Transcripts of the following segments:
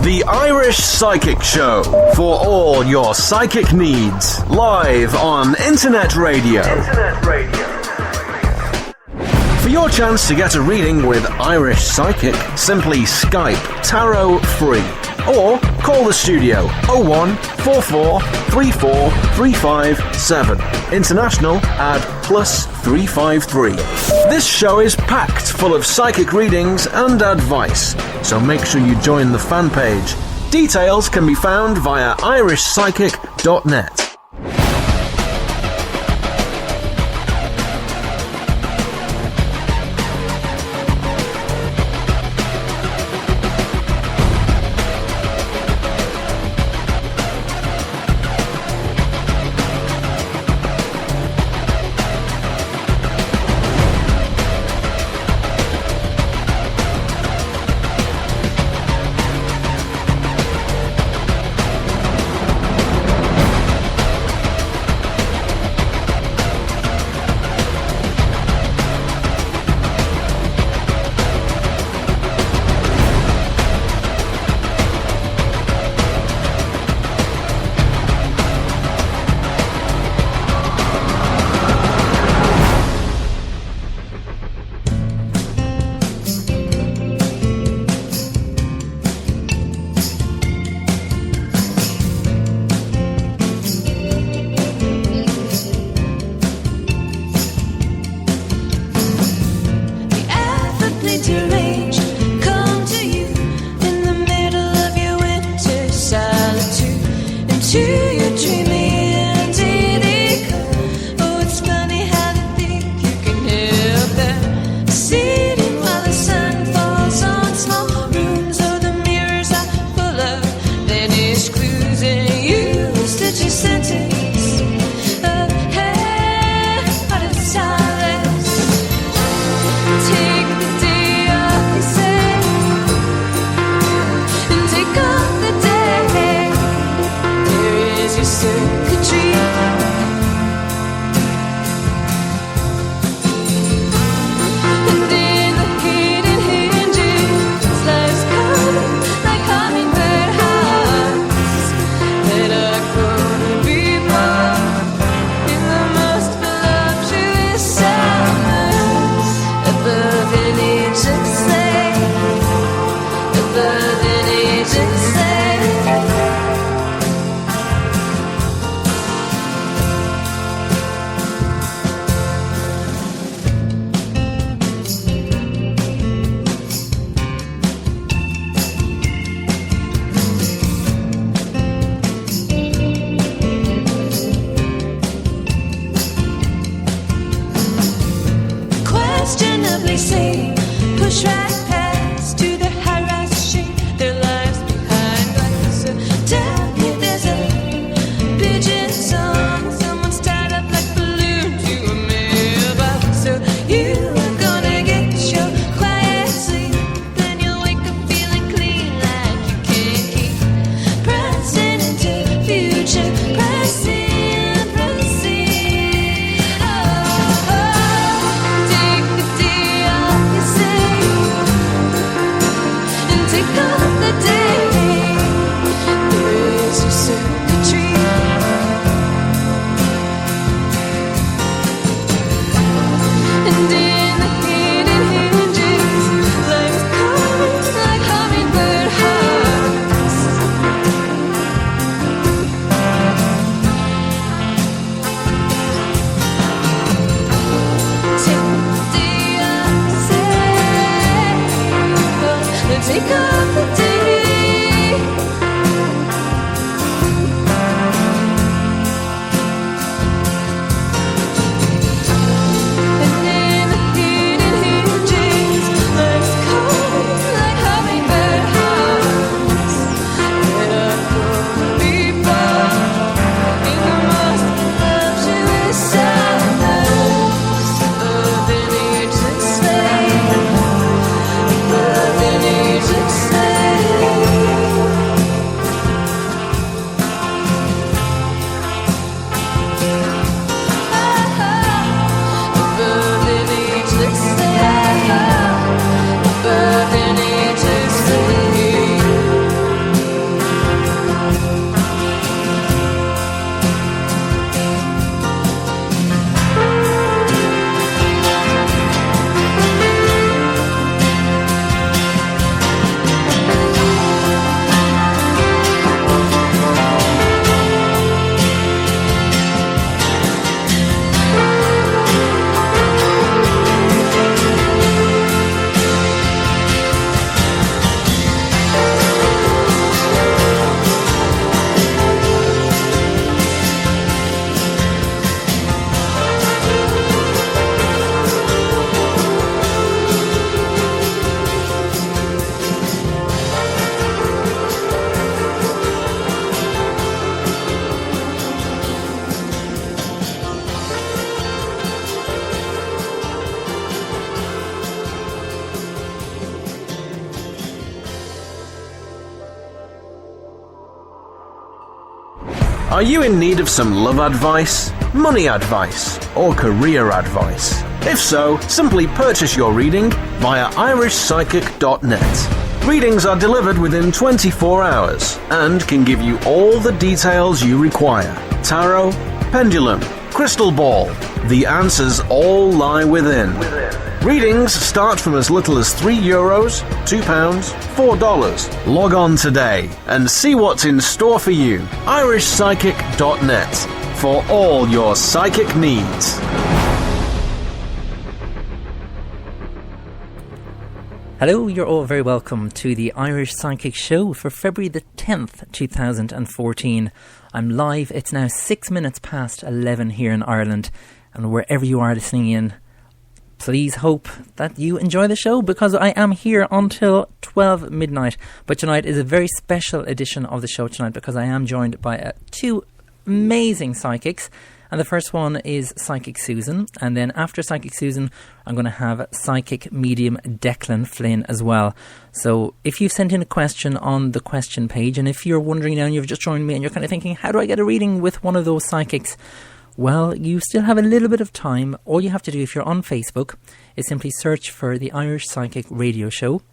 The Irish Psychic Show, for all your psychic needs, live on Internet Radio. For your chance to get a reading with Irish Psychic, simply Skype Tarot Free or call the studio 01 44 34 357. International add +353. This show is packed full of psychic readings and advice, so make sure you join the fan page. Details can be found via irishpsychic.net. Say Are you in need of some love advice, money advice, or career advice? If so, simply purchase your reading via irishpsychic.net. Readings are delivered within 24 hours and can give you all the details you require. Tarot, pendulum, crystal ball. The answers all lie within. Readings start from as little as €3, £2, $4. Log on today and see what's in store for you. irishpsychic.net for all your psychic needs. Hello, you're all very welcome to the Irish Psychic Show for February the 10th, 2014. I'm live. It's now 6 minutes past 11 here in Ireland, and wherever you are listening in, please hope that you enjoy the show, because I am here until 12 midnight. But tonight is a very special edition of the show tonight, because I am joined by two amazing psychics. And the first one is Psychic Susan. And then after Psychic Susan, I'm going to have Psychic Medium Declan Flynn as well. So if you've sent in a question on the question page, and if you're wondering now and you've just joined me and you're kind of thinking, how do I get a reading with one of those psychics? Well, you still have a little bit of time. All you have to do, if you're on Facebook, is simply search for the Irish Psychic Radio Show.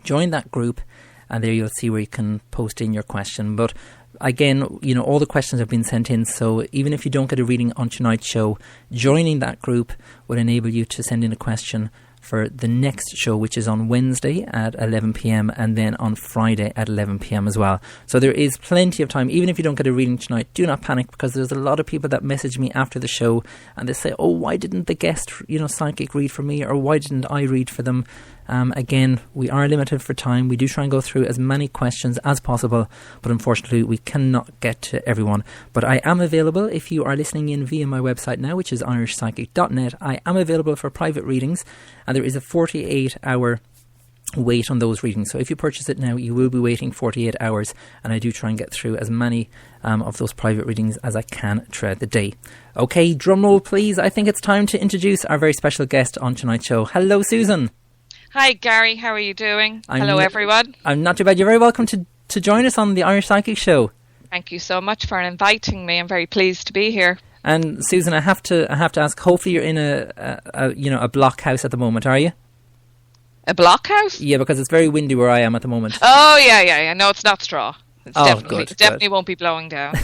Join that group, and there you'll see where you can post in your question. But again, you know, all the questions have been sent in, so even if you don't get a reading on tonight's show, joining that group will enable you to send in a question for the next show, which is on Wednesday at 11 p.m. and then on Friday at 11 p.m. as well. So there is plenty of time. Even if you don't get a reading tonight, do not panic, because there's a lot of people that message me after the show and they say, oh, why didn't the guest, psychic read for me, or why didn't I read for them? Again, we are limited for time. We do try and go through as many questions as possible, but unfortunately we cannot get to everyone. But I am available if you are listening in via my website now, which is irishpsychic.net. I am available for private readings, and there is a 48-hour wait on those readings. So if you purchase it now, you will be waiting 48 hours, and I do try and get through as many of those private readings as I can throughout the day. Okay, drum roll please. I think it's time to introduce our very special guest on tonight's show. Hello, Susan. Hi Gary, how are you doing? Hello everyone. I'm not too bad. You're very welcome to join us on the Irish Psychic Show. Thank you so much for inviting me. I'm very pleased to be here. And Susan, I have to ask, hopefully you're in a block house at the moment, are you? A block house? Yeah, because it's very windy where I am at the moment. Oh yeah. No, it's not straw. It's good. Definitely won't be blowing down.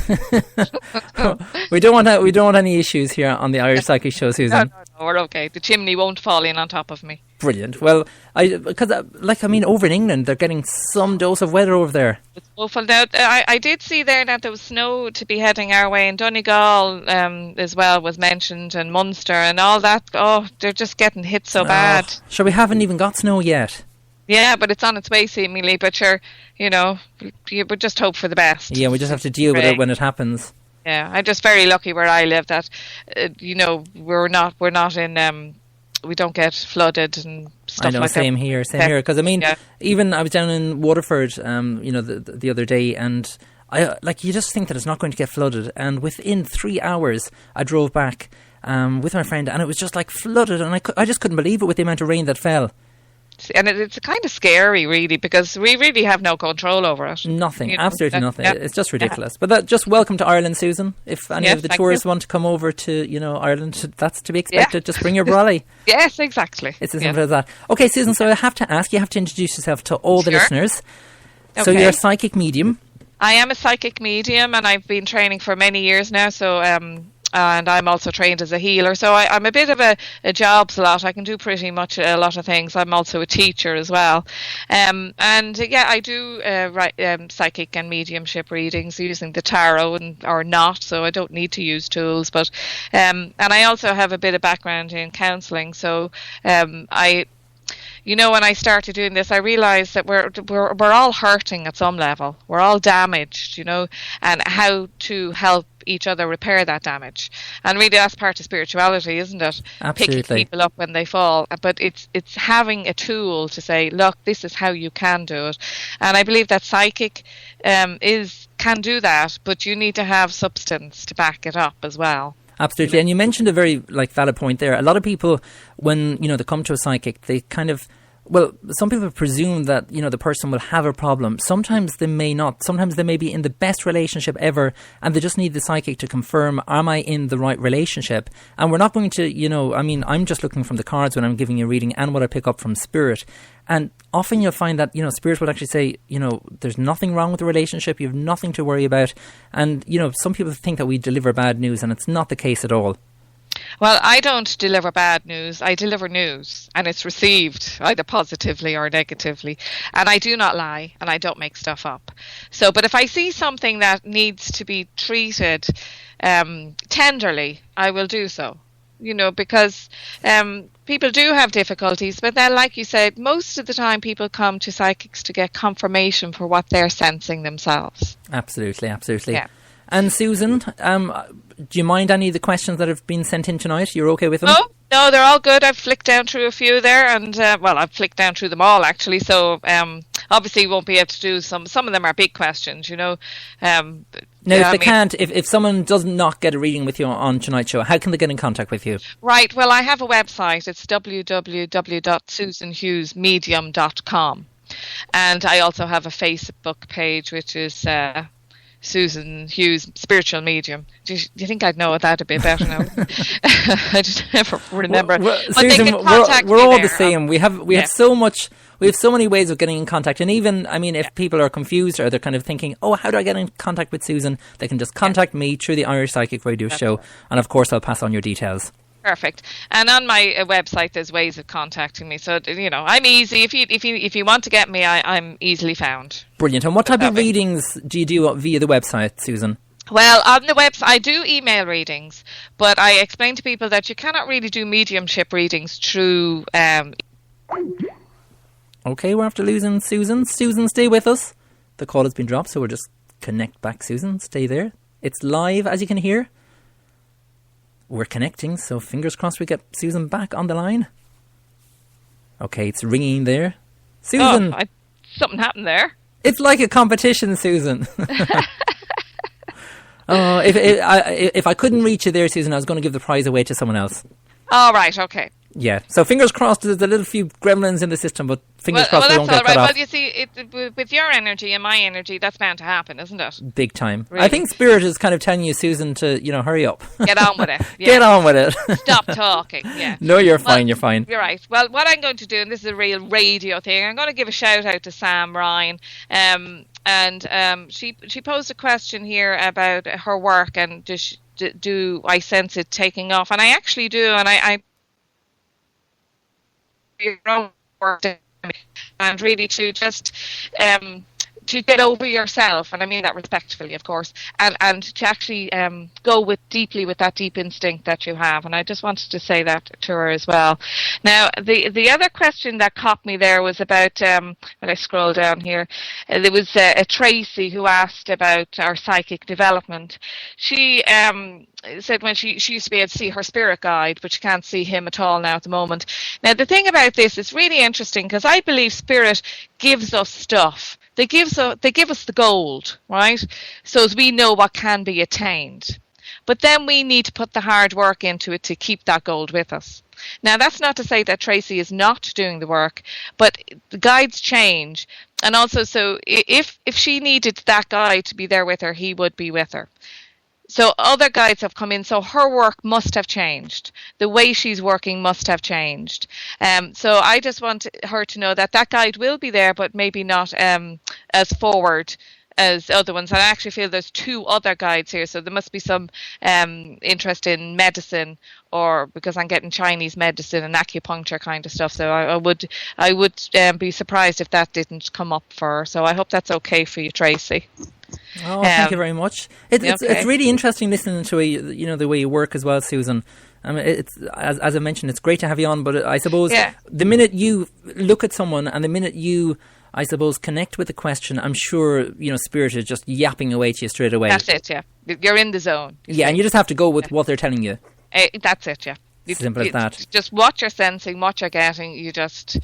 We don't want any issues here on the Irish Psychic Show, Susan. No, we're okay. The chimney won't fall in on top of me. Brilliant. Well, over in England, they're getting some dose of weather over there. It's awful. Now, I did see there that there was snow to be heading our way, and Donegal as well was mentioned, and Munster and all that. Oh, they're just getting hit so bad. Sure, we haven't even got snow yet. Yeah, but it's on its way seemingly. But you would just hope for the best. Yeah, we just have to deal with it when it happens. Yeah, I'm just very lucky where I live that, we're not in. We don't get flooded and stuff like that. I know, same here. Because even I was down in Waterford, the other day, and you just think that it's not going to get flooded. And within 3 hours, I drove back with my friend, and it was just flooded, and I just couldn't believe it with the amount of rain that fell. And it's kind of scary, really, because we really have no control over it. Nothing, absolutely nothing. Yeah. It's just ridiculous. Yeah. But just welcome to Ireland, Susan. If any of the tourists want to come over to, Ireland, that's to be expected. Yeah. Just bring your brolly. Yes, exactly. It's as simple as that. Okay, Susan, so I have to ask, you have to introduce yourself to all the listeners. Okay. So you're a psychic medium. I am a psychic medium, and I've been training for many years now, so... and I'm also trained as a healer, so I'm a bit of a jobs lot. I can do pretty much a lot of things. I'm also a teacher as well, I do write psychic and mediumship readings using the tarot or not, so I don't need to use tools. But and I also have a bit of background in counselling, so when I started doing this, I realised that we're all hurting at some level. We're all damaged, and how to help each other repair that damage. And really, that's part of spirituality, isn't it? Absolutely. Picking people up when they fall. But it's having a tool to say, look, this is how you can do it. And I believe that psychic can do that, but you need to have substance to back it up as well. Absolutely. And you mentioned a very valid point there. A lot of people, when they come to a psychic, they kind of Well, some people presume that, the person will have a problem. Sometimes they may not. Sometimes they may be in the best relationship ever and they just need the psychic to confirm, am I in the right relationship? And we're not going to, I'm just looking from the cards when I'm giving you a reading and what I pick up from Spirit. And often you'll find that, Spirit will actually say, there's nothing wrong with the relationship. You have nothing to worry about. And, some people think that we deliver bad news and it's not the case at all. Well, I don't deliver bad news. I deliver news, and it's received either positively or negatively. And I do not lie, and I don't make stuff up. So, but if I see something that needs to be treated tenderly, I will do so. Because people do have difficulties, but then, like you said, most of the time people come to psychics to get confirmation for what they're sensing themselves. Absolutely, absolutely. Yeah. And Susan, do you mind any of the questions that have been sent in tonight? You're okay with them? Oh, no, they're all good. I've flicked down through a few there, and I've flicked down through them all actually. So obviously, won't be able to do some. Some of them are big questions, Now, if they can't, if someone does not get a reading with you on tonight's show, how can they get in contact with you? Right. Well, I have a website. It's www.susanhughesmedium.com, and I also have a Facebook page, which is Susan Hughes, Spiritual Medium. Do you think I'd know that a bit better now? I just never remember. Well, but Susan, they can contact we're me all there. the same. We have so much. We have so many ways of getting in contact, and even, if people are confused or they're kind of thinking, oh, how do I get in contact with Susan? They can just contact me through the Irish Psychic Radio Show, right. and of course I'll pass on your details. Perfect. And on my website, there's ways of contacting me. So I'm easy. If you want to get me, I'm easily found. Brilliant. And what type of readings do you do via the website, Susan? Well, on the website, I do email readings, but I explain to people that you cannot really do mediumship readings through. Okay, we're after losing Susan. Susan, stay with us. The call has been dropped, so we'll just connect back, Susan. Stay there. It's live, as you can hear. We're connecting, so fingers crossed we get Susan back on the line. Okay, it's ringing there. Susan! Oh, something happened there. It's like a competition, Susan. If I couldn't reach you there, Susan, I was going to give the prize away to someone else. All right, okay. Yeah, so fingers crossed there's a little few gremlins in the system, but fingers crossed they that's won't get cut off. Well, you see, with your energy and my energy, that's bound to happen, isn't it? Big time. Really? I think Spirit is kind of telling you, Susan, to, hurry up. Get on with it. Yeah. Get on with it. Stop talking, yeah. No, you're fine, you're fine. You're right. Well, what I'm going to do, and this is a real radio thing, I'm going to give a shout out to Sam Ryan. She posed a question here about her work and do I sense it taking off? And I actually do, and I your own work and really to just to get over yourself, and I mean that respectfully, of course, and to actually go deeply with that deep instinct that you have. And I just wanted to say that to her as well. Now, the other question that caught me there was about, when I scroll down here, there was a Tracy who asked about our psychic development. She said when she used to be able to see her spirit guide, but she can't see him at all now at the moment. Now, the thing about this is really interesting because I believe spirit gives us stuff. They give us the gold, right? So as we know what can be attained. But then we need to put the hard work into it to keep that gold with us. Now, that's not to say that Tracy is not doing the work, but the guides change. And also, so if she needed that guide to be there with her, he would be with her. So other guides have come in, so her work must have changed. The way she's working must have changed. So I just want her to know that guide will be there, but maybe not as forward as other ones. And I actually feel there's two other guides here, so there must be some interest in medicine, or because I'm getting Chinese medicine and acupuncture kind of stuff. So I would be surprised if that didn't come up for her. So I hope that's okay for you, Tracy. Oh, thank you very much. It's really interesting listening to the way you work as well, Susan. I mean, it's as I mentioned, it's great to have you on. But I suppose the minute you look at someone and the minute you, I suppose, connect with the question, I'm sure Spirit is just yapping away to you straight away. That's it. Yeah, you're in the zone. And you just have to go with what they're telling you. That's it. Yeah. Simple as that. Just what you're sensing, what you're getting, you just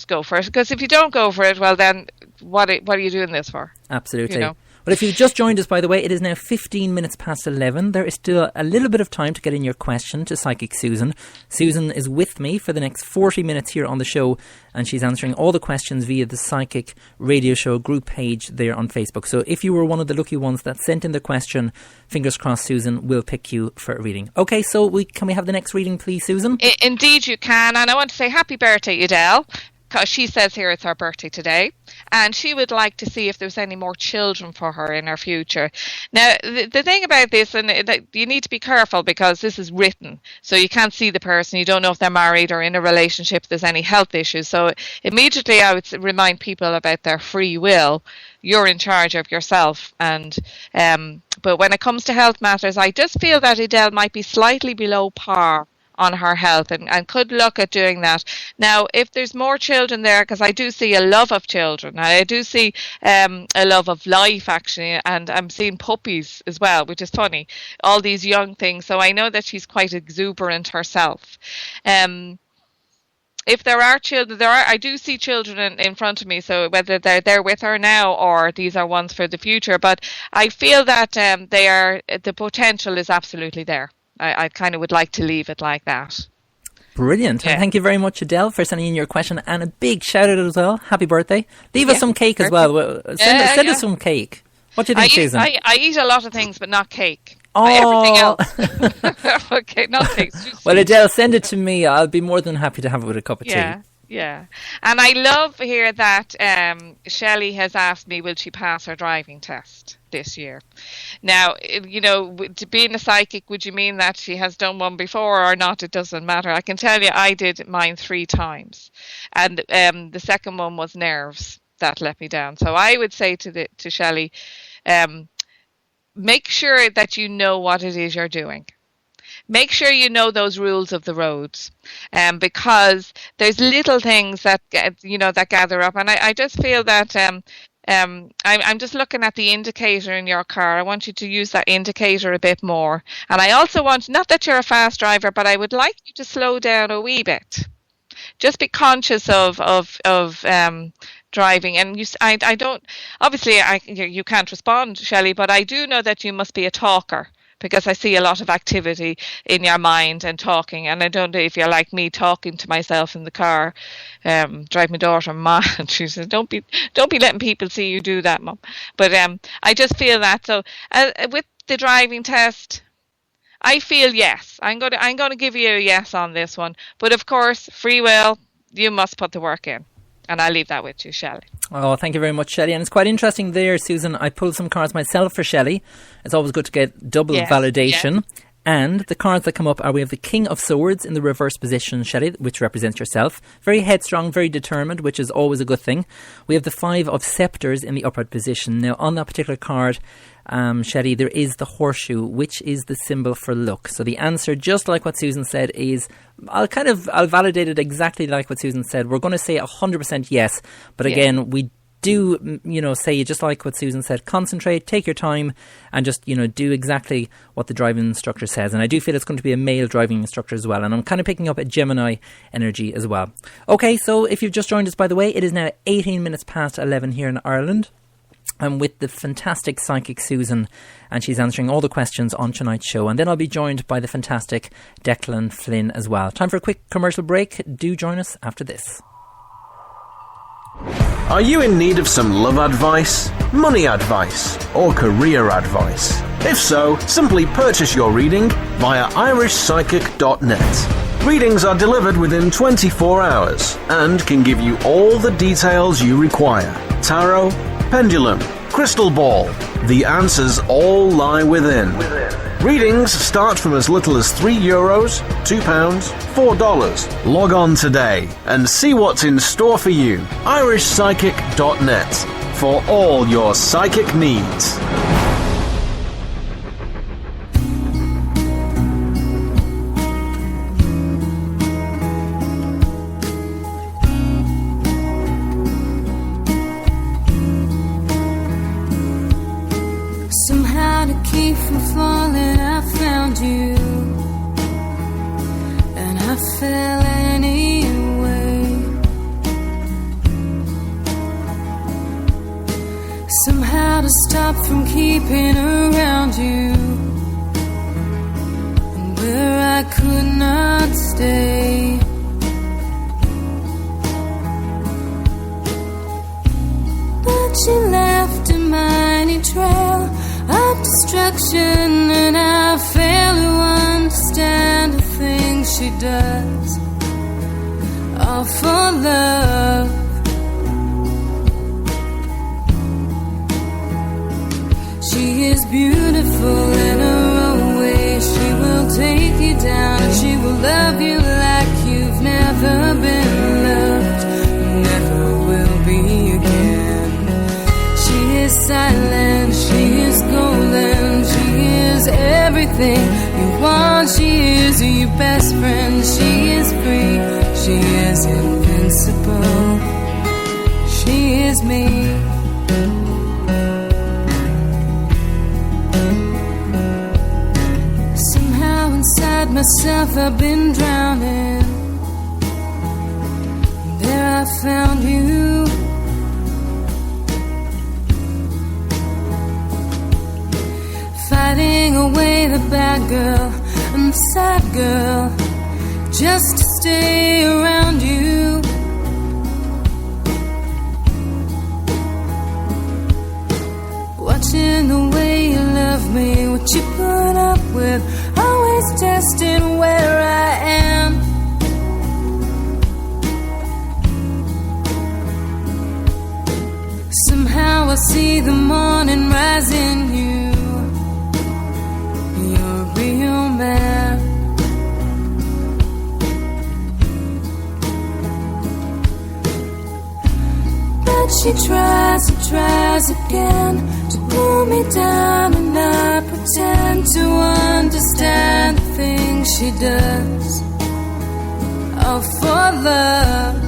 go for it. Because if you don't go for it, well, then what are you doing this for? Absolutely. But if you've just joined us, by the way, it is now 15 minutes past 11. There is still a little bit of time to get in your question to Psychic Susan. Susan is with me for the next 40 minutes here on the show, and she's answering all the questions via the Psychic Radio Show group page there on Facebook. So if you were one of the lucky ones that sent in the question, fingers crossed Susan will pick you for a reading. Okay, so can we have the next reading, please, Susan? Indeed you can, and I want to say happy birthday, Adele, because she says here it's her birthday today, and she would like to see if there's any more children for her in her future. Now, the thing about this, and you need to be careful because this is written, so you can't see the person, you don't know if they're married or in a relationship, if there's any health issues. So immediately I would remind people about their free will. You're in charge of yourself, and but when it comes to health matters, I just feel that Adele might be slightly below par on her health and could look at doing that. Now, if there's more children there, because I do see a love of children, I do see a love of life actually, and I'm seeing puppies as well, which is funny, all these young things, so I know that she's quite exuberant herself. If there are children, I do see children in front of me, so whether they're there with her now or these are ones for the future, but I feel that the potential is absolutely there. I kind of would like to leave it like that. Brilliant. Yeah. And thank you very much, Adele, for sending in your question, and a big shout out as well. Happy birthday. Leave us some cake as well. Send us some cake. What do you think, Susan? I eat a lot of things, but not cake. Oh. Everything else. Okay, not cake. Well, Adele, send it to me. I'll be more than happy to have it with a cup of tea. Yeah. And I love here that Shelley has asked me, will she pass her driving test this year? Now, to being a psychic, would you mean that she has done one before or not? It doesn't matter. I can tell you I did mine 3 times. And the second one was nerves that let me down. So I would say to Shelley, make sure that you know what it is you're doing. Make sure you know those rules of the roads, because there's little things that that gather up, and I just feel that I'm just looking at the indicator in your car. I want you to use that indicator a bit more, and I also want, not that you're a fast driver, but I would like you to slow down a wee bit. Just be conscious of driving, and I don't, obviously you can't respond, Shelley, but I do know that you must be a talker, because I see a lot of activity in your mind and talking, and I don't know if you're like me, talking to myself in the car. Drive my daughter mad. She says, "Don't be letting people see you do that, Mum." But I just feel that. So with the driving test, I feel yes. I'm going to give you a yes on this one. But of course, free will. You must put the work in. And I'll leave that with you, Shelley. Oh, thank you very much, Shelley. And it's quite interesting there, Susan. I pulled some cards myself for Shelley. It's always good to get double validation. Yeah. And the cards that come up are, we have the King of Swords in the reverse position, Shelley, which represents yourself. Very headstrong, very determined, which is always a good thing. We have the 5 of Scepters in the upright position. Now, on that particular card, Shelley, there is the horseshoe, which is the symbol for luck. So the answer, just like what Susan said, is, I'll validate it exactly like what Susan said. We're going to say 100% yes, but again, we do, say, just like what Susan said, concentrate, take your time, and just, do exactly what the driving instructor says. And I do feel it's going to be a male driving instructor as well. And I'm kind of picking up a Gemini energy as well. Okay, so if you've just joined us, by the way, it is now 18 minutes past 11 here in Ireland. I'm with the fantastic Psychic Susan, and she's answering all the questions on tonight's show. And then I'll be joined by the fantastic Declan Flynn as well. Time for a quick commercial break. Do join us after this. Are you in need of some love advice, money advice, or career advice? If so, simply purchase your reading via irishpsychic.net. Readings are delivered within 24 hours and can give you all the details you require. Tarot, pendulum, crystal ball. The answers all lie within. Readings start from as little as €3, £2, $4. Log on today and see what's in store for you. irishpsychic.net for all your psychic needs. Somehow to keep from falling, I found you, and I fell anyway. Somehow to stop from keeping around you, and where I could not stay. But she left a mighty trail of destruction, and I fail to understand the things she does, all for love. She is beautiful in her own way. She will take you down, and she will love you like you've never been loved, never will be again. She is silent, she is golden, she is everything you want. She is your best friend, she is free, she is invincible, she is me. Somehow inside myself I've been drowning, there I found you. Fighting away the bad girl and the sad girl, just to stay around you. Watching the way you love me, what you put up with, always testing where I am. Somehow I see the morning rise in you. You're a real man. But she tries and tries again to pull me down, and I pretend to understand the things she does, all for love.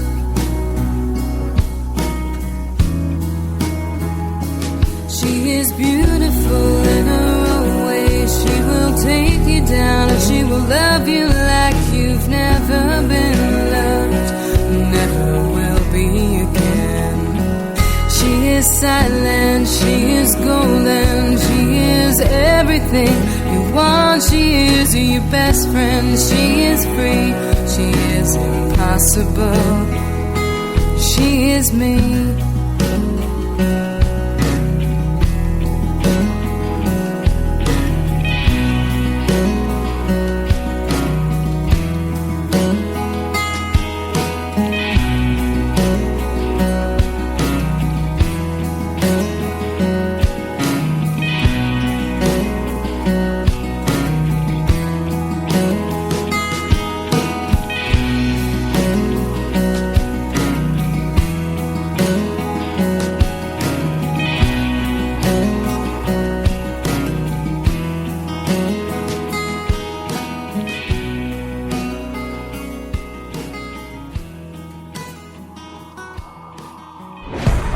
She is beautiful in her own way. She will take you down, and she will love you like you've never been loved, never will be again. She is silent, she is golden, she is everything you want. She is your best friend, she is free, she is impossible, she is me.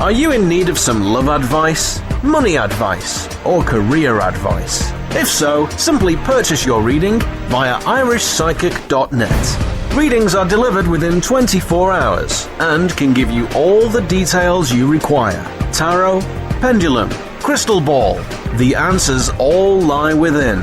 Are you in need of some love advice, money advice, or career advice? If so, simply purchase your reading via irishpsychic.net. Readings are delivered within 24 hours and can give you all the details you require. Tarot, pendulum, crystal ball. The answers all lie within.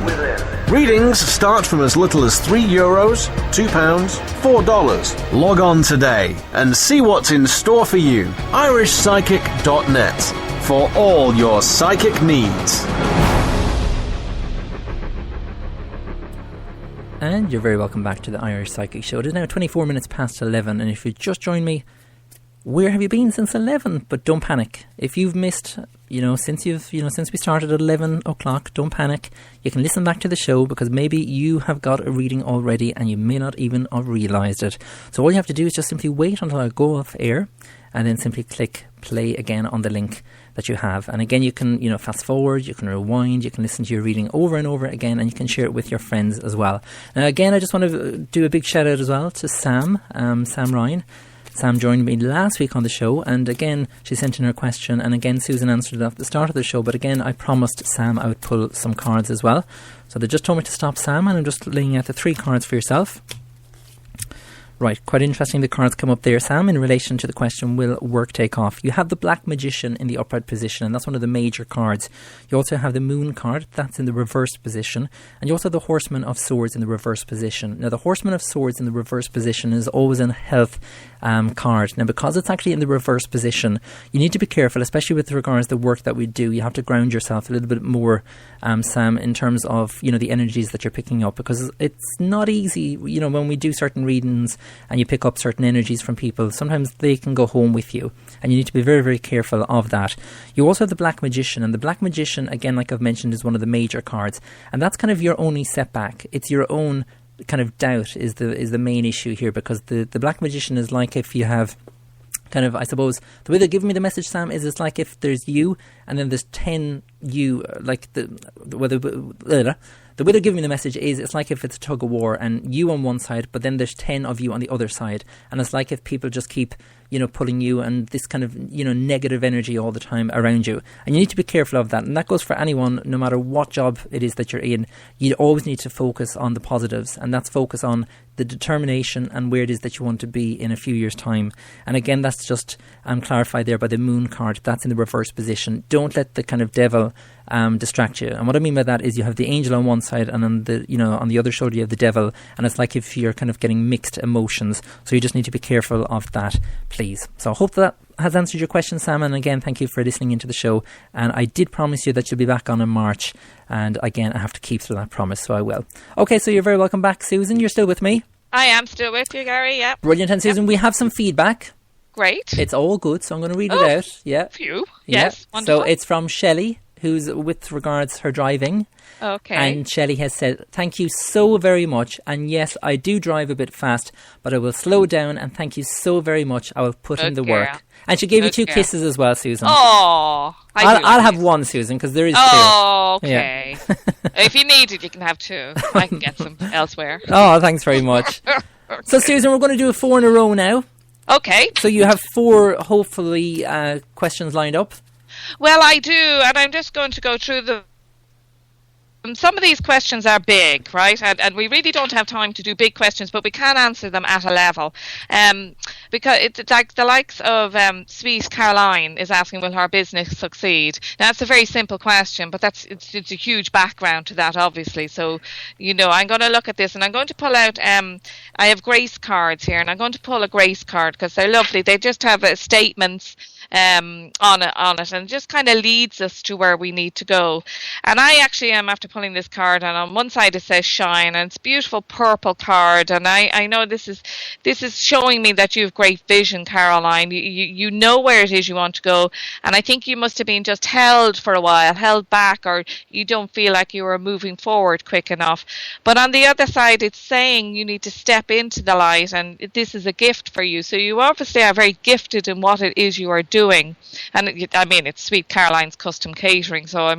Readings start from as little as €3, £2, $4. Log on today and see what's in store for you. irishpsychic.net for all your psychic needs. And you're very welcome back to the Irish Psychic Show. It is now 24 minutes past 11, and if you've just joined me, where have you been since 11? But don't panic. If you've missed, since we started at 11 o'clock, don't panic. You can listen back to the show, because maybe you have got a reading already and you may not even have realised it. So all you have to do is just simply wait until I go off air, and then simply click play again on the link that you have. And again, you can, fast forward, you can rewind, you can listen to your reading over and over again, and you can share it with your friends as well. Now again, I just want to do a big shout out as well to Sam Ryan. Sam joined me last week on the show, and again she sent in her question, and again Susan answered it at the start of the show, but again I promised Sam I would pull some cards as well. So they just told me to stop, Sam, and I'm just laying out the 3 cards for yourself. Right, quite interesting the cards come up there, Sam, in relation to the question, will work take off? You have the Black Magician in the upright position, and that's one of the major cards. You also have the Moon card, that's in the reversed position, and you also have the Horseman of Swords in the reversed position. Now, the Horseman of Swords in the reversed position is always a health card. Now, because it's actually in the reversed position, you need to be careful, especially with regards to the work that we do. You have to ground yourself a little bit more, Sam, in terms of, the energies that you're picking up, because it's not easy, when we do certain readings and you pick up certain energies from people, sometimes they can go home with you, and you need to be very, very careful of that. You also have the Black Magician, and the Black Magician, again, like I've mentioned, is one of the major cards, and that's kind of your only setback. It's your own kind of doubt is the main issue here, because the Black Magician is like if you have kind of, I suppose, the way they're giving me the message, Sam, is it's like if there's you and then there's 10 you, like the way they're giving me the message is it's like if it's a tug of war and you on one side, but then there's 10 of you on the other side, and it's like if people just keep pulling you and this kind of negative energy all the time around you, and you need to be careful of that. And that goes for anyone, no matter what job it is that you're in. You always need to focus on the positives, and that's focus on the determination and where it is that you want to be in a few years' time. And again, that's just clarified there by the Moon card. That's in the reverse position. Don't let the kind of devil distract you. And what I mean by that is you have the angel on one side, and on the on the other shoulder you have the devil, and it's like if you're kind of getting mixed emotions. So you just need to be careful of that, please. So I hope that has answered your question, Sam, and again, thank you for listening into the show. And I did promise you that you'll be back on in March, and again, I have to keep through that promise, so I will. Okay, so you're very welcome back, Susan. You're still with me? I am still with you, Gary, yeah. Brilliant. And Susan, we have some feedback. Great. It's all good, so I'm going to read it out. Yeah. Phew. Yeah. Yes, wonderful. So it's from Shelley, who's with regards her driving. Okay. And Shelley has said, thank you so very much. And yes, I do drive a bit fast, but I will slow down, and thank you so very much. I will put in the work. And she gave you 2 kisses as well, Susan. Oh, I'll have one, Susan, because there is 2. Oh, okay. Yeah. If you need it, you can have 2. I can get some elsewhere. Oh, thanks very much. Okay. So, Susan, we're going to do a 4 in a row now. Okay. So you have 4, hopefully, questions lined up. Well, I do, and I'm just going to go through the. Some of these questions are big, right? And we really don't have time to do big questions, but we can answer them at a level. Because it's like the likes of Sweet Caroline is asking, will her business succeed? Now, it's a very simple question, but it's a huge background to that, obviously. So, I'm going to look at this, and I'm going to pull out, I have grace cards here, and I'm going to pull a grace card because they're lovely. They just have statements on it, and it just kind of leads us to where we need to go. And I actually am after pulling this card, and on one side it says shine, and it's a beautiful purple card, and I know this is showing me that you have great vision, Caroline. You know where it is you want to go, and I think you must have been just held for a while, held back, or you don't feel like you are moving forward quick enough. But on the other side, it's saying you need to step into the light, and this is a gift for you. So you obviously are very gifted in what it is you are doing. And it's Sweet Caroline's Custom Catering, so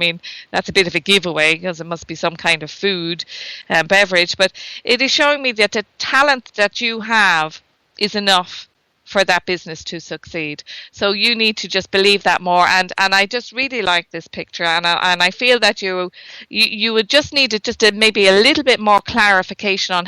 that's a bit of a giveaway because it must be some kind of food and beverage. But it is showing me that the talent that you have is enough for that business to succeed. So you need to just believe that more. And I just really like this picture, and I feel that you would just need maybe a little bit more clarification on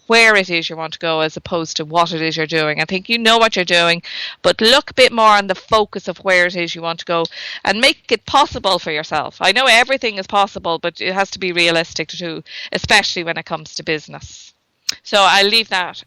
where it is you want to go as opposed to what it is you're doing. I think you know what you're doing, but look a bit more on the focus of where it is you want to go and make it possible for yourself. I know everything is possible, but it has to be realistic too, especially when it comes to business. So I'll leave that,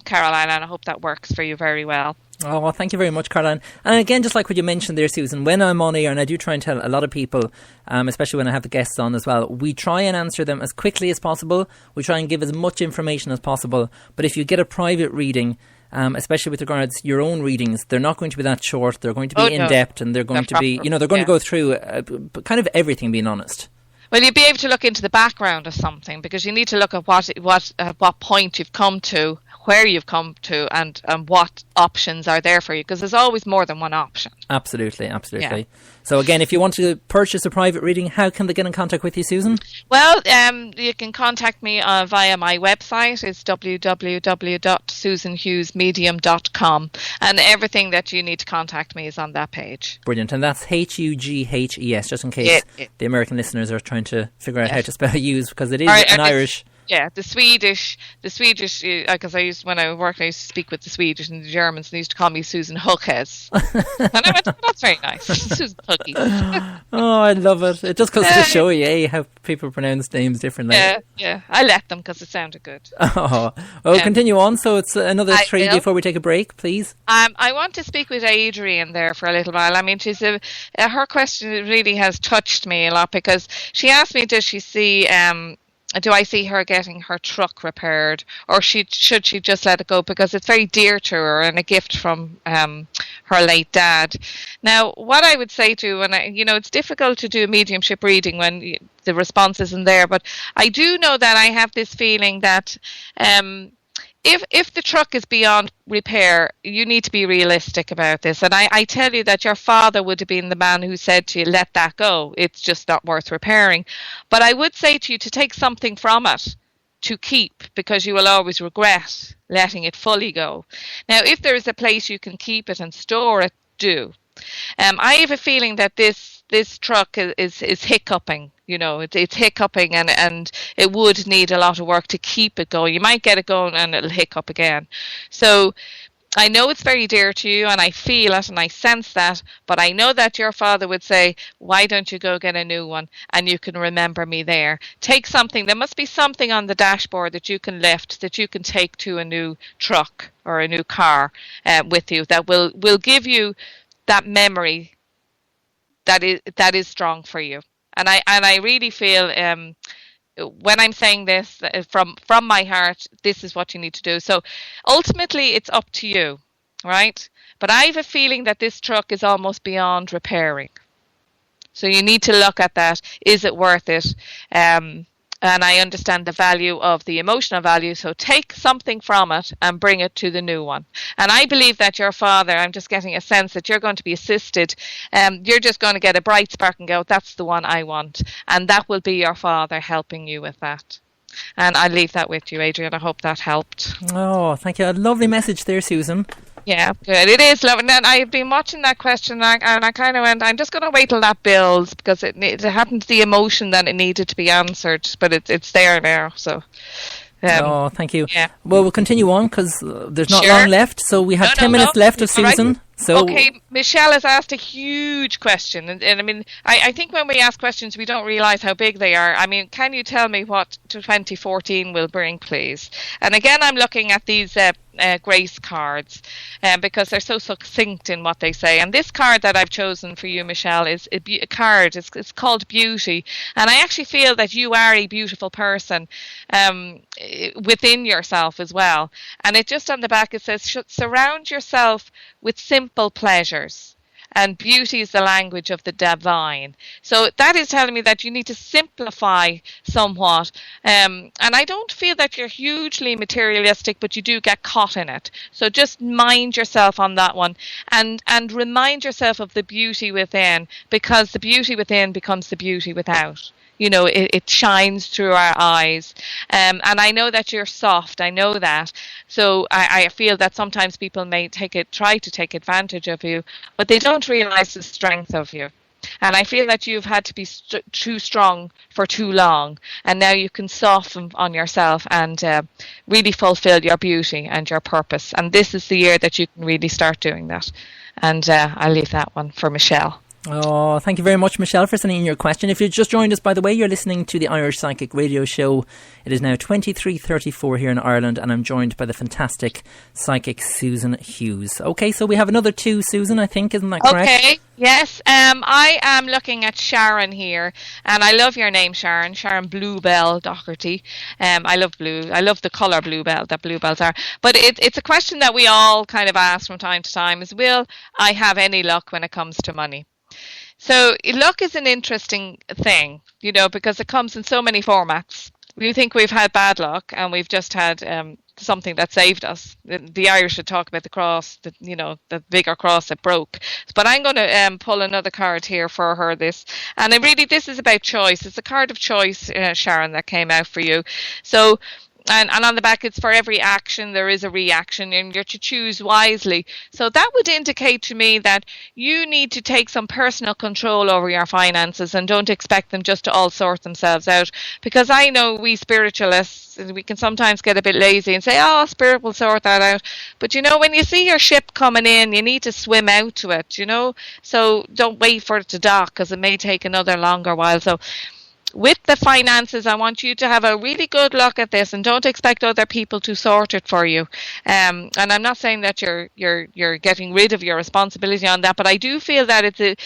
Caroline, and I hope that works for you very well. Oh, well, thank you very much, Caroline. And again, just like what you mentioned there, Susan, when I'm on air, and I do try and tell a lot of people, especially when I have the guests on as well, we try and answer them as quickly as possible. We try and give as much information as possible. But if you get a private reading, especially with regards to your own readings, they're not going to be that short. They're going to be in-depth, and they're going to be, they're going to go through kind of everything, being honest. Well, you'd be able to look into the background of something, because you need to look at what point you've come to, where you've come to, and what options are there for you, because there's always more than one option. Absolutely. Yeah. So again, if you want to purchase a private reading, how can they get in contact with you, Susan? Well, you can contact me via my website. It's www.susanhughesmedium.com, and everything that you need to contact me is on that page. Brilliant. And that's Hughes, just in case the American listeners are trying to figure out how to spell Hughes, because it is an Irish Yeah, the Swedish, because when I worked, I used to speak with the Swedish and the Germans, and they used to call me Susan Hookes. And I went, that's very nice, Susan Hookies. Oh, I love it. It just goes to show you how people pronounce names differently. Yeah, I let them because it sounded good. Oh, well, continue on. So it's another 3 before we take a break, please. I want to speak with Adrian there for a little while. I mean, her question really has touched me a lot, because she asked me, do I see her getting her truck repaired, or should she just let it go, because it's very dear to her and a gift from her late dad. Now, what I would say to, and it's difficult to do a mediumship reading when the response isn't there, but I do know that I have this feeling that if the truck is beyond repair, you need to be realistic about this. And I tell you that your father would have been the man who said to you, let that go. It's just not worth repairing. But I would say to you to take something from it to keep, because you will always regret letting it fully go. Now, if there is a place you can keep it and store it, do. I have a feeling that this truck is hiccuping. It's hiccuping, and it would need a lot of work to keep it going. You might get it going and it'll hiccup again. So I know it's very dear to you, and I feel it and I sense that, but I know that your father would say, why don't you go get a new one, and you can remember me there. Take something. There must be something on the dashboard that you can lift, that you can take to a new truck or a new car with you, that will give you that memory that is strong for you. And I really feel when I'm saying this from my heart, this is what you need to do. So ultimately, it's up to you, right? But I have a feeling that this truck is almost beyond repairing. So you need to look at that. Is it worth it? And I understand the value of the emotional value. So take something from it and bring it to the new one. And I believe that your father, I'm just getting a sense that you're going to be assisted. You're just going to get a bright spark and go, that's the one I want. And that will be your father helping you with that. And I'll leave that with you, Adrian. I hope that helped. Oh, thank you. A lovely message there, Susan. Yeah, good. It is lovely. And I've been watching that question, and I kind of went, I'm just going to wait till that builds, because it hadn't the emotion that it needed to be answered, but it's there now. So. Thank you. Yeah. Well, we'll continue on, because there's not Sure. long left, so we have 10 minutes left of Susan. Right. So okay, Michelle has asked a huge question, and I mean, I think when we ask questions, we don't realise how big they are. I mean, can you tell me what 2014 will bring, please? And again, I'm looking at these grace cards because they're so succinct in what they say. And this card that I've chosen for you, Michelle, is a card. It's called Beauty, and I actually feel that you are a beautiful person within yourself as well. And it just on the back it says, surround yourself with simple pleasures, and beauty is the language of the divine. So that is telling me that you need to simplify somewhat, and I don't feel that you're hugely materialistic, but you do get caught in it. So just mind yourself on that one, and remind yourself of the beauty within, because the beauty within becomes the beauty without. It shines through our eyes. And I know that you're soft. I know that. So I feel that sometimes people may try to take advantage of you, but they don't realize the strength of you. And I feel that you've had to be too strong for too long. And now you can soften on yourself and really fulfill your beauty and your purpose. And this is the year that you can really start doing that. And I'll leave that one for Michelle. Oh, thank you very much, Michelle, for sending in your question. If you've just joined us, by the way, you're listening to the Irish Psychic Radio Show. It is now 23:34 here in Ireland, and I'm joined by the fantastic psychic Susan Hughes. Okay, so we have another two, Susan, I think, isn't that correct? Okay, yes. I am looking at Sharon here, and I love your name, Sharon Bluebell Doherty. I love blue. I love the colour bluebell that bluebells are. But it's a question that we all kind of ask from time to time, is will I have any luck when it comes to money? So luck is an interesting thing, because it comes in so many formats. We think we've had bad luck, and we've just had something that saved us. The Irish would talk about the cross, the bigger cross that broke. But I'm going to pull another card here for her, this. And this is about choice. It's a card of choice, Sharon, that came out for you. So and on the back, it's for every action there is a reaction, and you're to choose wisely. So that would indicate to me that you need to take some personal control over your finances and don't expect them just to all sort themselves out. Because I know we spiritualists, we can sometimes get a bit lazy and say, oh, spirit will sort that out. But when you see your ship coming in, you need to swim out to it, so don't wait for it to dock, because it may take another longer while. So with the finances, I want you to have a really good look at this, and don't expect other people to sort it for you. And I'm not saying that you're getting rid of your responsibility on that, but I do feel that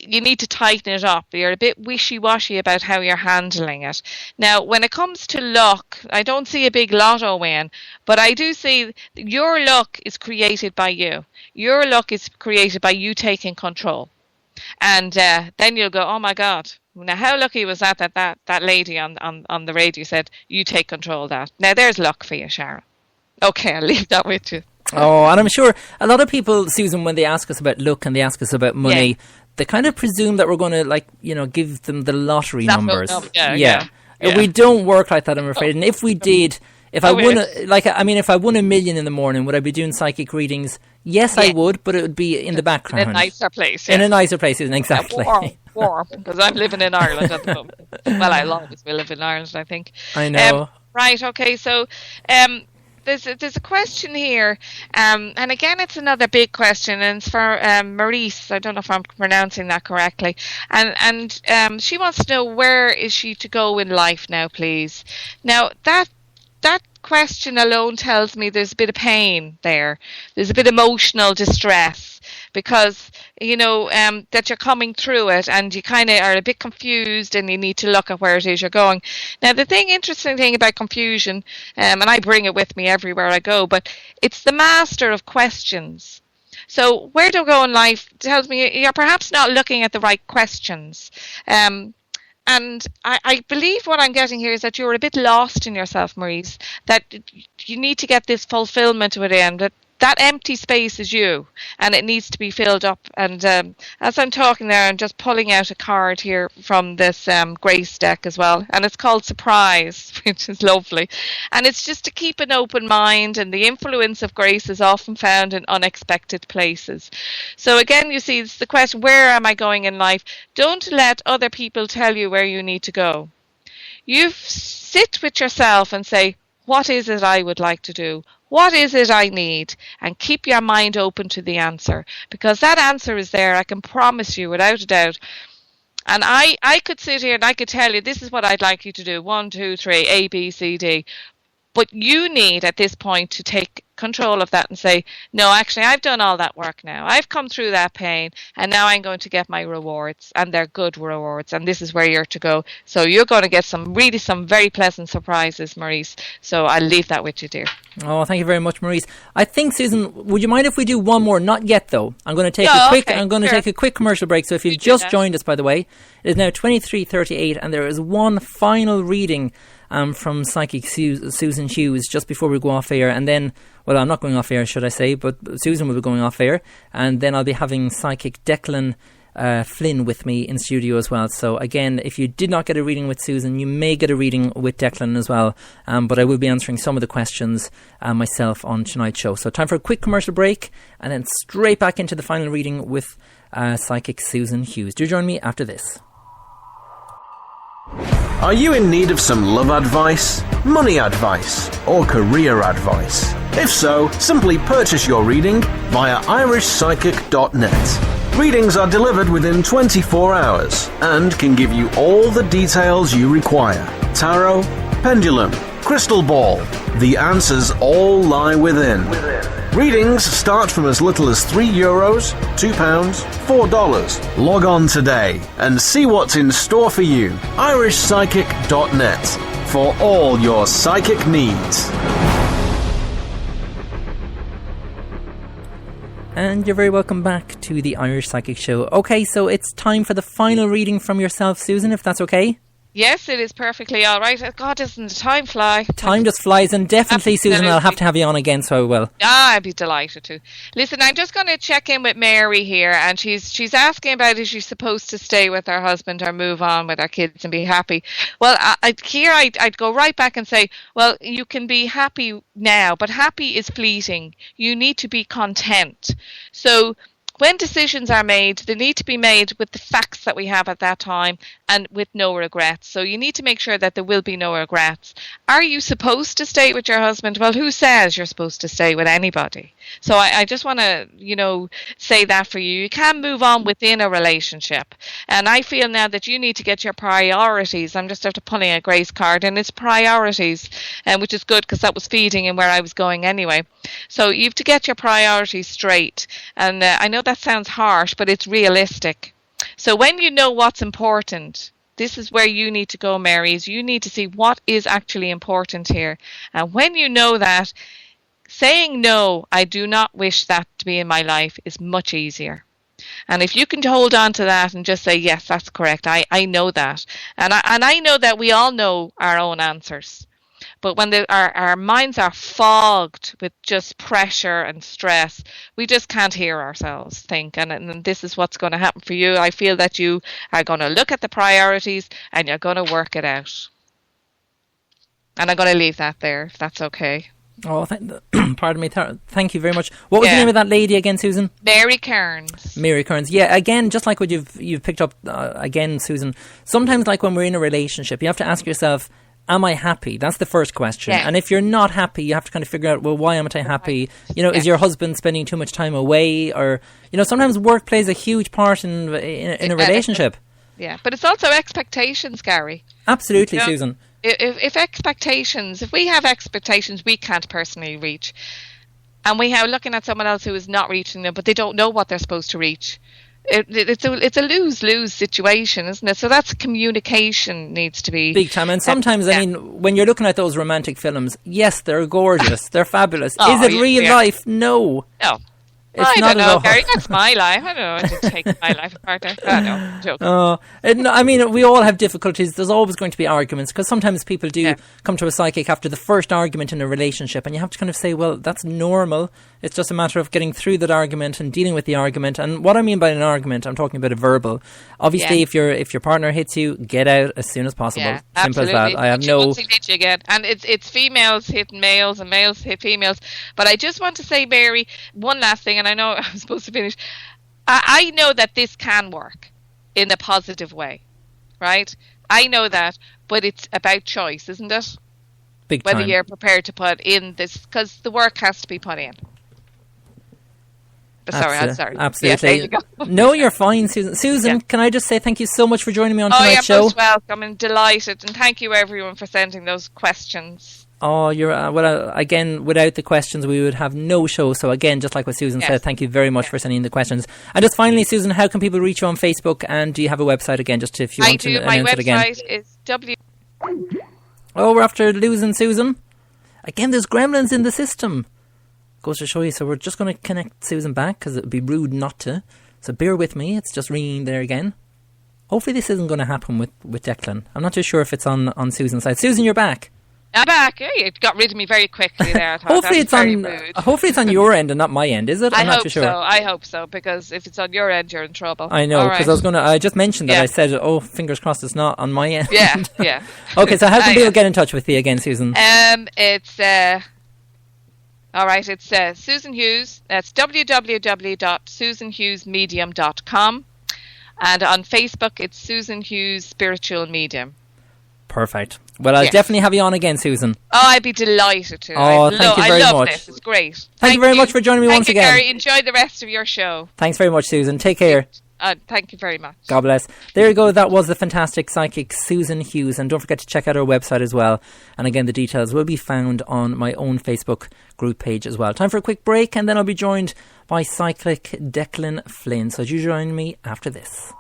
you need to tighten it up. You're a bit wishy-washy about how you're handling it. Now, when it comes to luck, I don't see a big lotto win, but I do see your luck is created by you. Your luck is created by you taking control. And then you'll go, oh my God, now how lucky was that lady on the radio said, you take control of that. Now there's luck for you, Sharon. Okay, I'll leave that with you. Oh, and I'm sure a lot of people, Susan, when they ask us about luck and they ask us about money, they kind of presume that we're going to, give them the lottery numbers. Yeah. We don't work like that, I'm afraid. And if we did, if I won, if I won $1 million in the morning, would I be doing psychic readings? Yes, I would, but it would be in the background. In a nicer place. In a nicer place, exactly. Warm, because I'm living in Ireland at the moment. Well, I'll always will live in Ireland, I think. I know. Right, okay, so there's a question here, and again, it's another big question, and it's for Maurice. I don't know if I'm pronouncing that correctly. And she wants to know, where is she to go in life now, please? Now, that question alone tells me there's a bit of pain there. There's a bit of emotional distress, because that you're coming through it, and you kind of are a bit confused, and you need to look at where it is you're going. Now, the interesting thing about confusion, and I bring it with me everywhere I go, but it's the master of questions. So where to go in life tells me you're perhaps not looking at the right questions. And I believe what I'm getting here is that you're a bit lost in yourself, Maurice, that you need to get this fulfillment within, that empty space is you, and it needs to be filled up. And as I'm talking there, I'm just pulling out a card here from this Grace deck as well, and it's called Surprise, which is lovely. And it's just to keep an open mind, and the influence of Grace is often found in unexpected places. So again, you see, it's the question, where am I going in life? Don't let other people tell you where you need to go. You sit with yourself and say, what is it I would like to do? What is it I need? And keep your mind open to the answer, because that answer is there. I can promise you without a doubt. And I could sit here and I could tell you, this is what I'd like you to do. 1, 2, 3, A, B, C, D. But you need at this point to take control of that and say, no, actually, I've done all that work now. I've come through that pain, and now I'm going to get my rewards, and they're good rewards, and this is where you're to go. So you're going to get some very pleasant surprises, Maurice. So I'll leave that with you, dear. Oh, thank you very much, Maurice. I think, Susan, would you mind if we do one more? Not yet, though. I'm going to take take a quick commercial break. So if you've just joined us, by the way, it is now 23:38, and there is one final reading from Psychic Susan Hughes just before we go off air, and then, well, I'm not going off air, should I say, but Susan will be going off air, and then I'll be having Psychic Declan Flynn with me in studio as well. So again, if you did not get a reading with Susan, you may get a reading with Declan as well, but I will be answering some of the questions myself on tonight's show. So time for a quick commercial break, and then straight back into the final reading with Psychic Susan Hughes. Do join me after this. Are you in need of some love advice, money advice, or career advice? If so, simply purchase your reading via irishpsychic.net. Readings are delivered within 24 hours and can give you all the details you require. Tarot, pendulum, crystal ball. The answers all lie within. Readings start from as little as €3, £2, $4. Log on today and see what's in store for you. irishpsychic.net for all your psychic needs. And you're very welcome back to the Irish Psychic Show. Okay, so it's time for the final reading from yourself, Susan, if that's okay. Yes, it is perfectly all right. God, doesn't the time fly? Time just flies, and definitely, Susan, I'll have Absolutely. to have you on again, so I will. I'd be delighted to. Listen, I'm just going to check in with Mary here, and she's asking about, is she supposed to stay with her husband or move on with her kids and be happy? Well, I'd go right back and say, well, you can be happy now, but happy is fleeting. You need to be content. So when decisions are made, they need to be made with the facts that we have at that time and with no regrets. So you need to make sure that there will be no regrets. Are you supposed to stay with your husband? Well, who says you're supposed to stay with anybody? So I just want to, say that for you. You can move on within a relationship. And I feel now that you need to get your priorities. I'm just after pulling a grace card, and it's priorities, which is good because that was feeding in where I was going anyway. So you have to get your priorities straight. And I know that sounds harsh, but it's realistic. So when you know what's important, this is where you need to go, Mary, is you need to see what is actually important here. And when you know that, saying no, I do not wish that to be in my life, is much easier. And if you can hold on to that and just say, yes, that's correct, I know that. And I know that we all know our own answers. But when our minds are fogged with just pressure and stress, we just can't hear ourselves think. And this is what's going to happen for you. I feel that you are going to look at the priorities and you're going to work it out. And I'm going to leave that there, if that's okay. Oh, pardon me. Thank you very much. What was the name of that lady again, Susan? Mary Kearns. Mary Kearns. Yeah, again, just like what you've picked up again, Susan. Sometimes, like when we're in a relationship, you have to ask yourself, am I happy? That's the first question. Yeah. And if you're not happy, you have to kind of figure out, well, why am I happy? Is your husband spending too much time away? Or, sometimes work plays a huge part in a relationship. Yeah, but it's also expectations, Gary. Absolutely, Susan. If we have expectations we can't personally reach, and we are looking at someone else who is not reaching them, but they don't know what they're supposed to reach, it's a lose-lose situation, isn't it? So that's communication needs to be big time. And sometimes, when you're looking at those romantic films, yes, they're gorgeous, they're fabulous. Is it real life? No. I don't know, Gary. That's my life. I don't know. I didn't take my life apart. I don't know. We all have difficulties. There's always going to be arguments, because sometimes people do come to a psychic after the first argument in a relationship, and you have to kind of say, well, that's normal. It's just a matter of getting through that argument and dealing with the argument. And what I mean by an argument, I'm talking about a verbal. Obviously, if your partner hits you, get out as soon as possible. Yeah, simple absolutely. as that. I have Once he hits you again, and it's females hitting males and males hit females. But I just want to say, Mary, one last thing, and I know I'm supposed to finish. I know that this can work in a positive way, right? I know that, but it's about choice, isn't it? Big time. Whether you're prepared to put in this, because the work has to be put in. I'm sorry. Absolutely. Yeah, there you go. No, you're fine, Susan. Susan, can I just say thank you so much for joining me on tonight's show? You're most welcome and delighted. And thank you, everyone, for sending those questions. Oh, you're again, without the questions, we would have no show. So again, just like what Susan said, thank you very much for sending the questions. And just finally, Susan, how can people reach you on Facebook? And do you have a website again, just if you want to announce it again? My website is Oh, we're after losing Susan. Again, there's gremlins in the system. Goes to show you. So we're just going to connect Susan back, because it would be rude not to. So bear with me. It's just ringing there again. Hopefully this isn't going to happen with Declan. I'm not too sure if it's on Susan's side. Susan, you're back. I'm back. It got rid of me very quickly there. Hopefully it's on your end and not my end, is it? I'm not too sure. I hope so, because if it's on your end, you're in trouble. I know, because I just mentioned that. I said, fingers crossed it's not on my end. Yeah. Okay, so how can people get in touch with you again, Susan? It's all right. It's Susan Hughes. That's www.susanhughesmedium.com, and on Facebook it's Susan Hughes Spiritual Medium. Perfect. Well, I'll definitely have you on again, Susan. Oh, I'd be delighted to. Thank you very much. This. It's great. Thank you very much for joining me once again. Gary. Enjoy the rest of your show. Thanks very much, Susan. Take care. Thank you very much. God bless. There you go. That was the fantastic psychic Susan Hughes. And don't forget to check out our website as well. And again, the details will be found on my own Facebook group page as well. Time for a quick break, and then I'll be joined by psychic Declan Flynn. So do join me after this.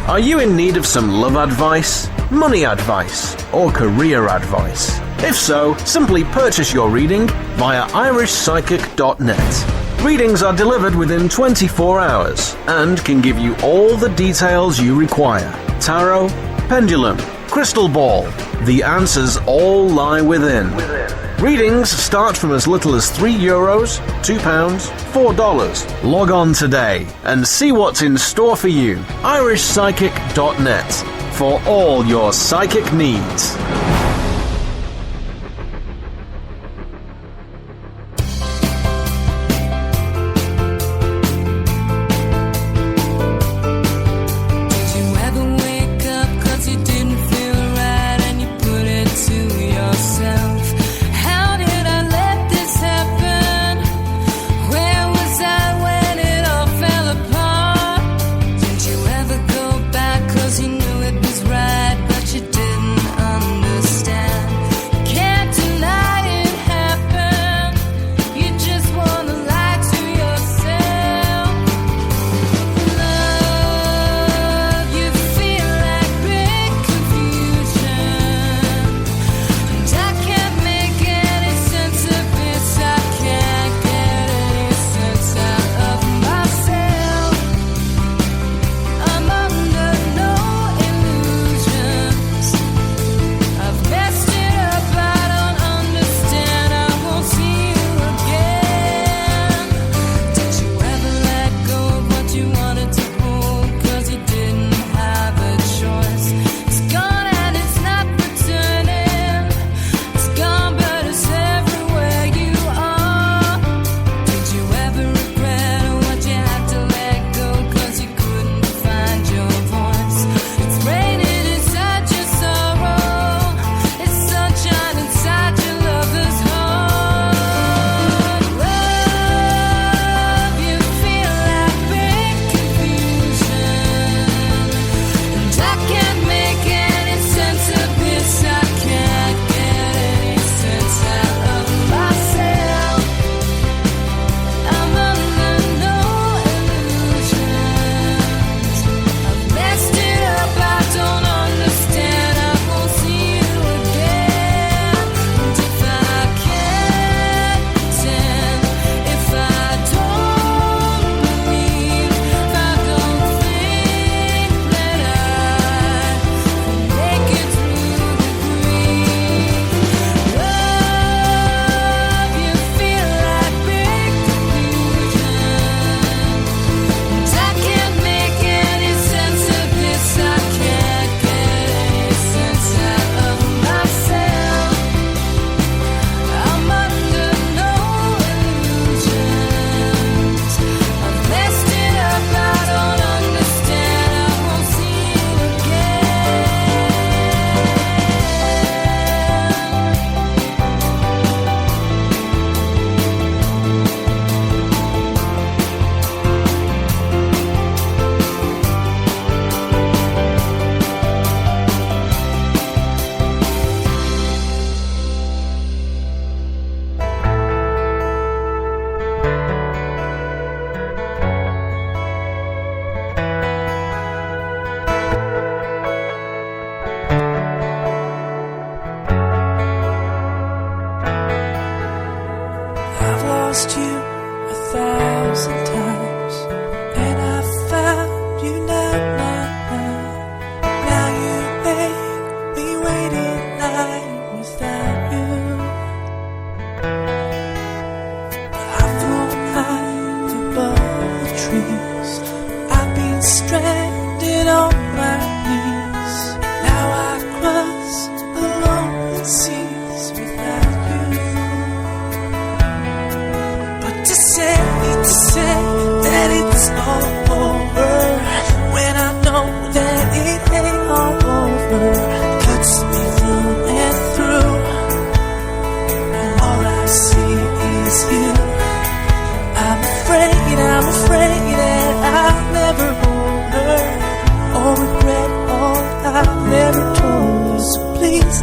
Are you in need of some love advice, money advice, or career advice? If so, simply purchase your reading via irishpsychic.net. Readings are delivered within 24 hours and can give you all the details you require. tarot, pendulum, crystal ball. The answers all lie within. Readings start from as little as €3, £2, $4. Log on today and see what's in store for you. irishpsychic.net for all your psychic needs. You knew it was right, but you didn't lost you 1,000 times, and I found you now. Now you make me wait in line without you. I've flown high above the trees, I've been stranded on my knees. Now I cross the lonely seas without you. But to say that it's all over, when I know that it ain't all over, cuts me through and through, and all I see is you. I'm afraid that I'll never hold her, or regret all I've never told her. So please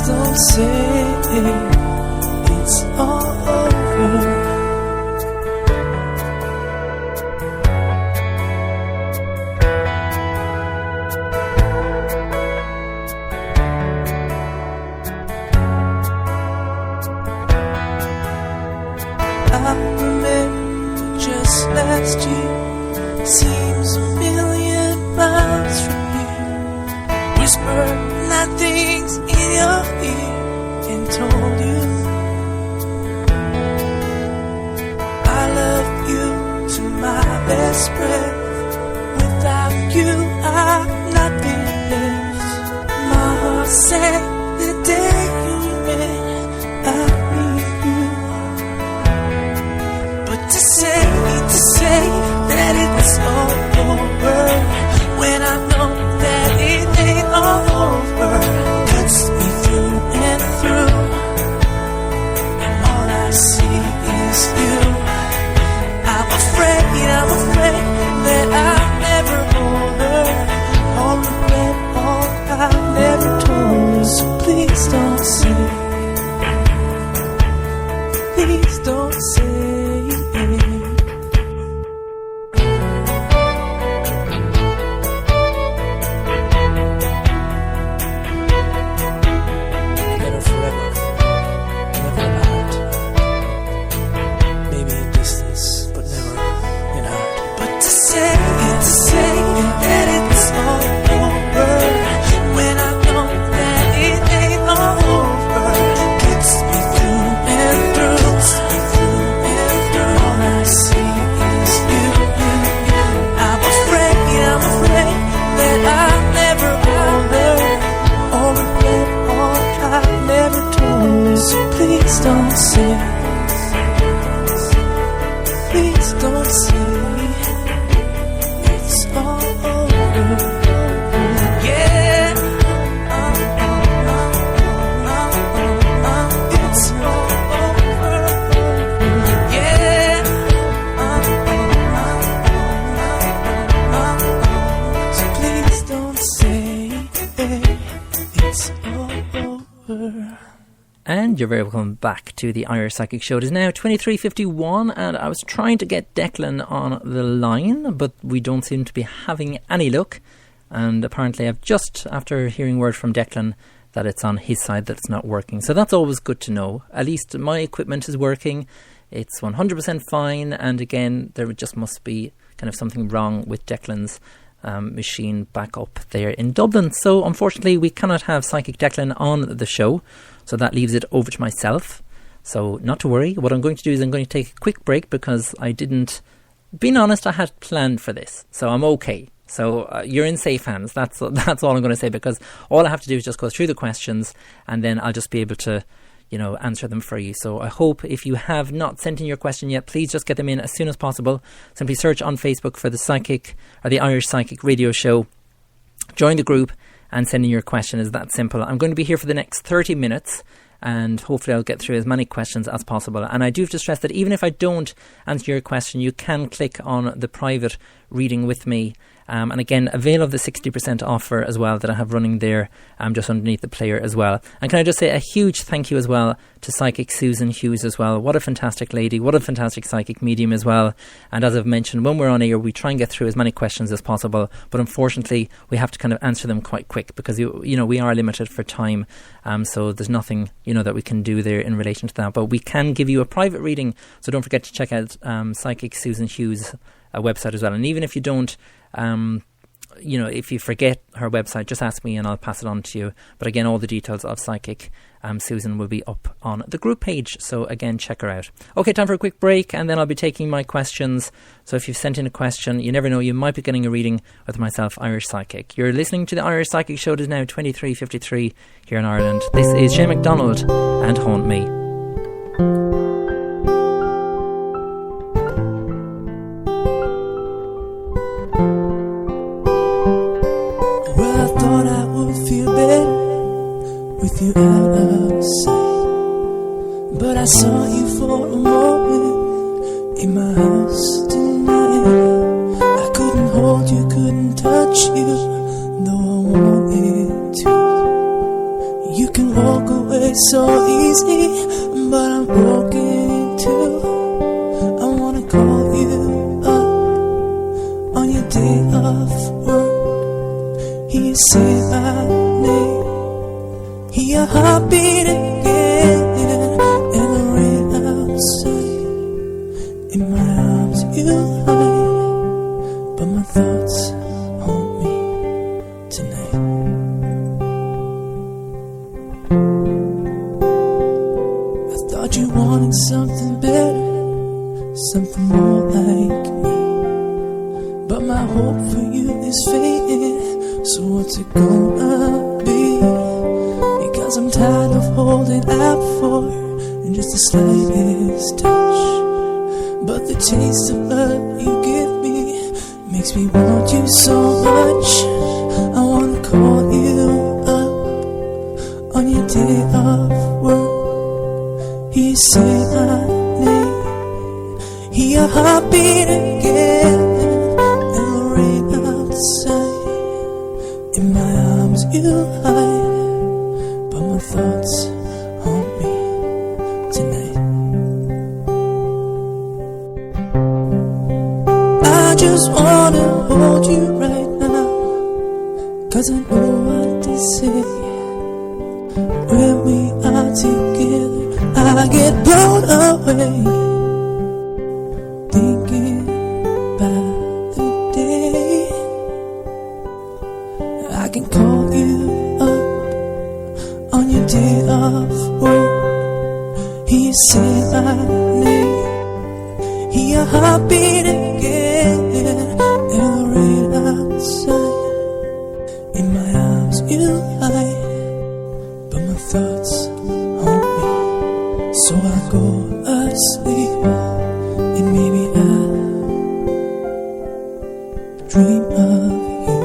don't say it's all over. I remember just last year, seems a million miles from here. Whisper nothing's in your ear and told you I love you to my last breath. Without you I'm nothing left. My heart sank the day you met. I need you. But to say that it's all over when I know that it ain't all over cuts me through and through, and all I see is you. I'm afraid that I'll never hold her, all regret, all I never told her. So please don't say, please don't say. Don't say, please don't say it's all over. Yeah, it's all over. Yeah, so please don't say it's all over. And you're very welcome back to the Irish Psychic Show. It is now 23:51 and I was trying to get Declan on the line, but we don't seem to be having any luck. And apparently I've just, after hearing word from Declan, that it's on his side that it's not working. So that's always good to know. At least my equipment is working. It's 100% fine. And again, there just must be kind of something wrong with Declan's machine back up there in Dublin. So unfortunately we cannot have Psychic Declan on the show. So that leaves it over to myself. So not to worry. What I'm going to do is I'm going to take a quick break because I didn't, being honest, I had planned for this. So I'm okay. So you're in safe hands. That's all I'm going to say, because all I have to do is just go through the questions and then I'll just be able to, answer them for you. So I hope if you have not sent in your question yet, please just get them in as soon as possible. Simply search on Facebook for the Psychic or the Irish Psychic Radio Show. Join the group and send in your question. Is that simple. I'm going to be here for the next 30 minutes and hopefully I'll get through as many questions as possible. And I do have to stress that even if I don't answer your question, you can click on the private reading with me. And again, avail of the 60% offer as well that I have running there just underneath the player as well. And can I just say a huge thank you as well to Psychic Susan Hughes as well. What a fantastic lady, what a fantastic psychic medium as well. And as I've mentioned, when we're on air, we try and get through as many questions as possible. But unfortunately, we have to kind of answer them quite quick because, we are limited for time. So there's nothing, that we can do there in relation to that. But we can give you a private reading. So don't forget to check out Psychic Susan Hughes' website as well. And even if you don't, if you forget her website, just ask me and I'll pass it on to you. But again, all the details of Psychic Susan will be up on the group page. So again, check her out. Okay, time for a quick break and then I'll be taking my questions. So if you've sent in a question, you never know, you might be getting a reading with myself, Irish Psychic. You're listening to the Irish Psychic Show. It is now 23:53 here in Ireland. This is Shane MacDonald and Haunt Me. With you out of sight, but I saw you for a moment in my house tonight. I couldn't hold you, couldn't touch you, though I wanted to. You can walk away so easy, but I'm broken too. I wanna call you up on your day off work. Hear you say my name, hear your heart beat again, and the rain outside. In my arms you hide, something more like me. But my hope for you is fading, so what's it gonna be? Because I'm tired of holding out for just the slightest touch. But the taste of love you give me makes me want you so much. I wanna call you up on your day of work. Hear you say my name, hear your heartbeat again, and the rain outside. In my arms you hide, but my thoughts haunt me tonight. I just wanna hold you right now, 'cause I know what they say. When we are together, I get blown away, thinking about the day I can call you up on your day of work. Hear you say my name, hear your heartbeat again, and the rain outside. In my arms you hide, but my thoughts haunt me. So I go asleep, and maybe I'll dream of you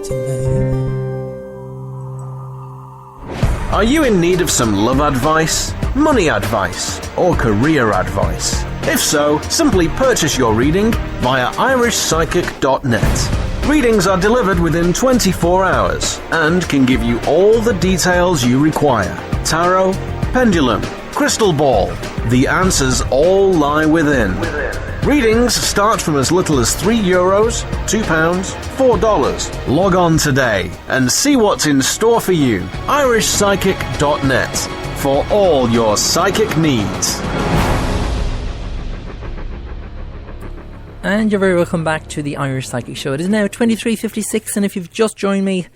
tonight. Are you in need of some love advice, money advice, or career advice? If so, simply purchase your reading via irishpsychic.net. Readings are delivered within 24 hours and can give you all the details you require. Tarot, pendulum, crystal ball. The answers all lie within. Readings start from as little as €3, £2, $4. Log on today and see what's in store for you. irishpsychic.net for all your psychic needs. And you're very welcome back to the Irish Psychic Show. It is now 23:56, and if you've just joined me,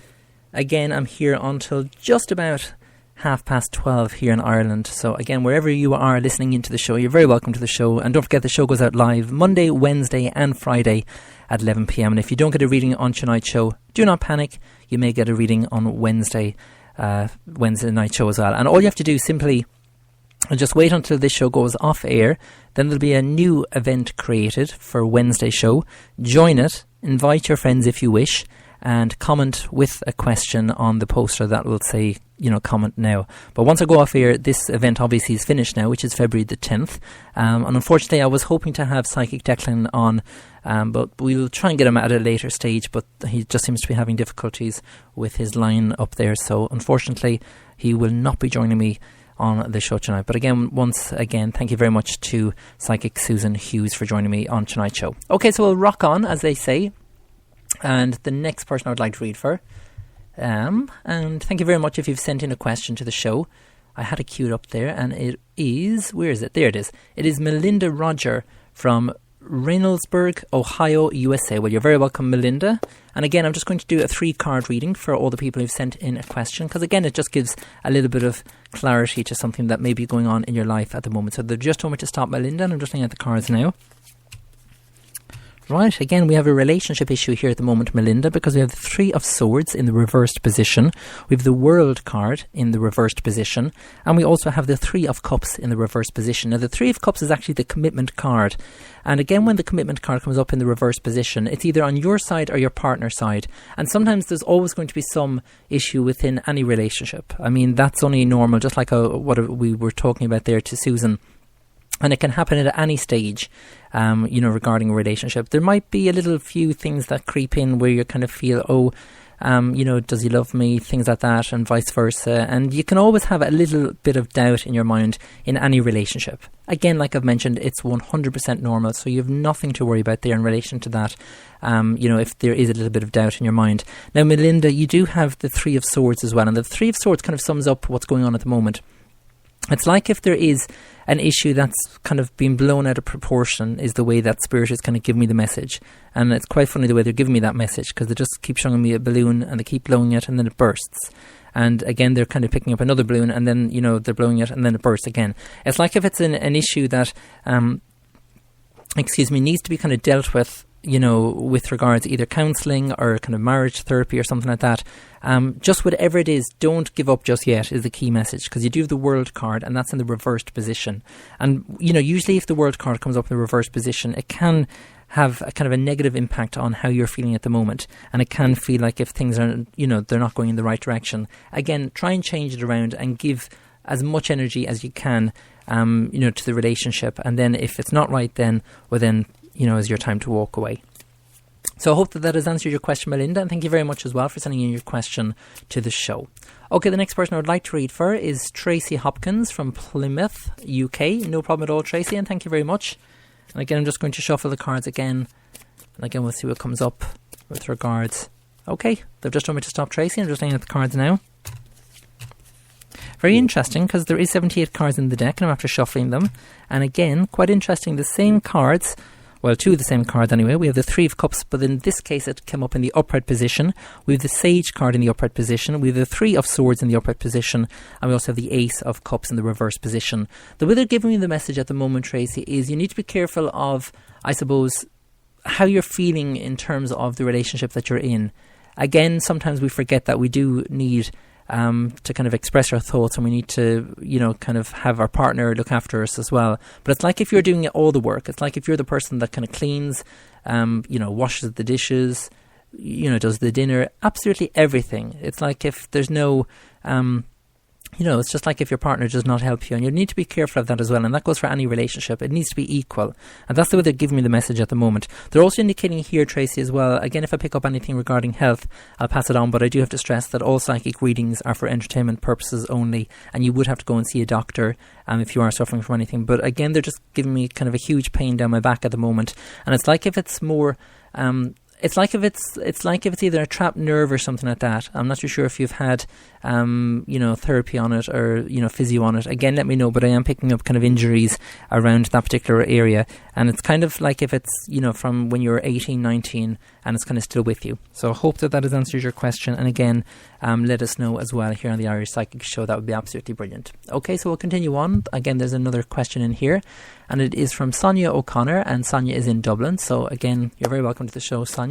again, I'm here until just about 12:30 here in Ireland. So again, wherever you are listening into the show, you're very welcome to the show. And don't forget, the show goes out live Monday, Wednesday and Friday at 11 p.m. And if you don't get a reading on tonight's show, do not panic. You may get a reading on Wednesday night show as well. And all you have to do simply just wait until this show goes off air. Then there'll be a new event created for Wednesday show. Join it, invite your friends if you wish, and comment with a question on the poster that will say, comment now. But once I go off air, this event obviously is finished now, which is February the 10th. And unfortunately, I was hoping to have Psychic Declan on, but we'll try and get him at a later stage, but he just seems to be having difficulties with his line up there. So unfortunately, he will not be joining me on the show tonight. But once again, thank you very much to Psychic Susan Hughes for joining me on tonight's show. Okay, so we'll rock on, as they say. And the next person I would like to read for, and thank you very much if you've sent in a question to the show. I had it queued up there, and it is, where is it? There it is. It is Melinda Roger from Reynoldsburg, Ohio, USA. Well, you're very welcome, Melinda. And again, I'm just going to do a 3-card reading for all the people who've sent in a question, because again, it just gives a little bit of clarity to something that may be going on in your life at the moment. So they've just told me to stop, Melinda, and I'm just looking at the cards now. Right, again, we have a relationship issue here at the moment, Melinda, because we have the 3 of Swords in the reversed position. We have the World card in the reversed position. And we also have the 3 of Cups in the reversed position. Now, the 3 of Cups is actually the commitment card. And again, when the commitment card comes up in the reversed position, it's either on your side or your partner's side. And sometimes there's always going to be some issue within any relationship. I mean, that's only normal, just like what we were talking about there to Susan. And it can happen at any stage, regarding a relationship. There might be a little few things that creep in where you kind of feel, does he love me? Things like that, and vice versa. And you can always have a little bit of doubt in your mind in any relationship. Again, like I've mentioned, it's 100% normal, so you have nothing to worry about there in relation to that, if there is a little bit of doubt in your mind. Now, Melinda, you do have the 3 of Swords as well, and the 3 of Swords kind of sums up what's going on at the moment. It's like if there is an issue that's kind of been blown out of proportion, is the way that Spirit is kind of giving me the message. And it's quite funny the way they're giving me that message, because they just keep showing me a balloon and they keep blowing it and then it bursts. And again, they're kind of picking up another balloon and then, they're blowing it and then it bursts again. It's like if it's an issue that needs to be kind of dealt with, with regards either counselling or kind of marriage therapy or something like that. Just whatever it is, don't give up just yet is the key message, because you do have the World card and that's in the reversed position. And, usually if the World card comes up in the reversed position, it can have a kind of a negative impact on how you're feeling at the moment. And it can feel like if things are, they're not going in the right direction. Again, try and change it around and give as much energy as you can, to the relationship. And then if it's not right, then is your time to walk away. So I hope that has answered your question, Melinda, and thank you very much as well for sending in your question to the show. Okay, the next person I would like to read for is Tracy Hopkins from Plymouth, UK. No problem at all, Tracy, and thank you very much. And again, I'm just going to shuffle the cards again, and again we'll see what comes up with regards. Okay, they've just told me to stop, Tracy. I'm just looking at the cards now. Very interesting, because there is 78 cards in the deck and I'm after shuffling them. And again, quite interesting, the same cards, well, two of the same cards anyway. We have the Three of Cups, but in this case it came up in the upright position. We have the Sage card in the upright position. We have the Three of Swords in the upright position. And we also have the Ace of Cups in the reverse position. The way they're giving me the message at the moment, Tracy, is you need to be careful of, I suppose, how you're feeling in terms of the relationship that you're in. Again, sometimes we forget that we do need to kind of express our thoughts, and we need to, kind of have our partner look after us as well. But it's like if you're doing all the work. It's like if you're the person that kind of cleans, washes the dishes, does the dinner, absolutely everything. It's like if there's no, it's just like if your partner does not help you, and you need to be careful of that as well. And that goes for any relationship. It needs to be equal. And that's the way they're giving me the message at the moment. They're also indicating here, Tracy, as well, again, if I pick up anything regarding health, I'll pass it on, but I do have to stress that all psychic readings are for entertainment purposes only, and you would have to go and see a doctor if you are suffering from anything. But again, they're just giving me kind of a huge pain down my back at the moment. And it's like if it's more... It's like if it's either a trapped nerve or something like that. I'm not too sure if you've had, therapy on it or, physio on it. Again, let me know, but I am picking up kind of injuries around that particular area. And it's kind of like if it's, from when you're 18, 19, and it's kind of still with you. So I hope that has answered your question. And again, let us know as well here on the Irish Psychic Show. That would be absolutely brilliant. Okay, so we'll continue on. Again, there's another question in here, and it is from Sonia O'Connor, and Sonia is in Dublin. So again, you're very welcome to the show, Sonia.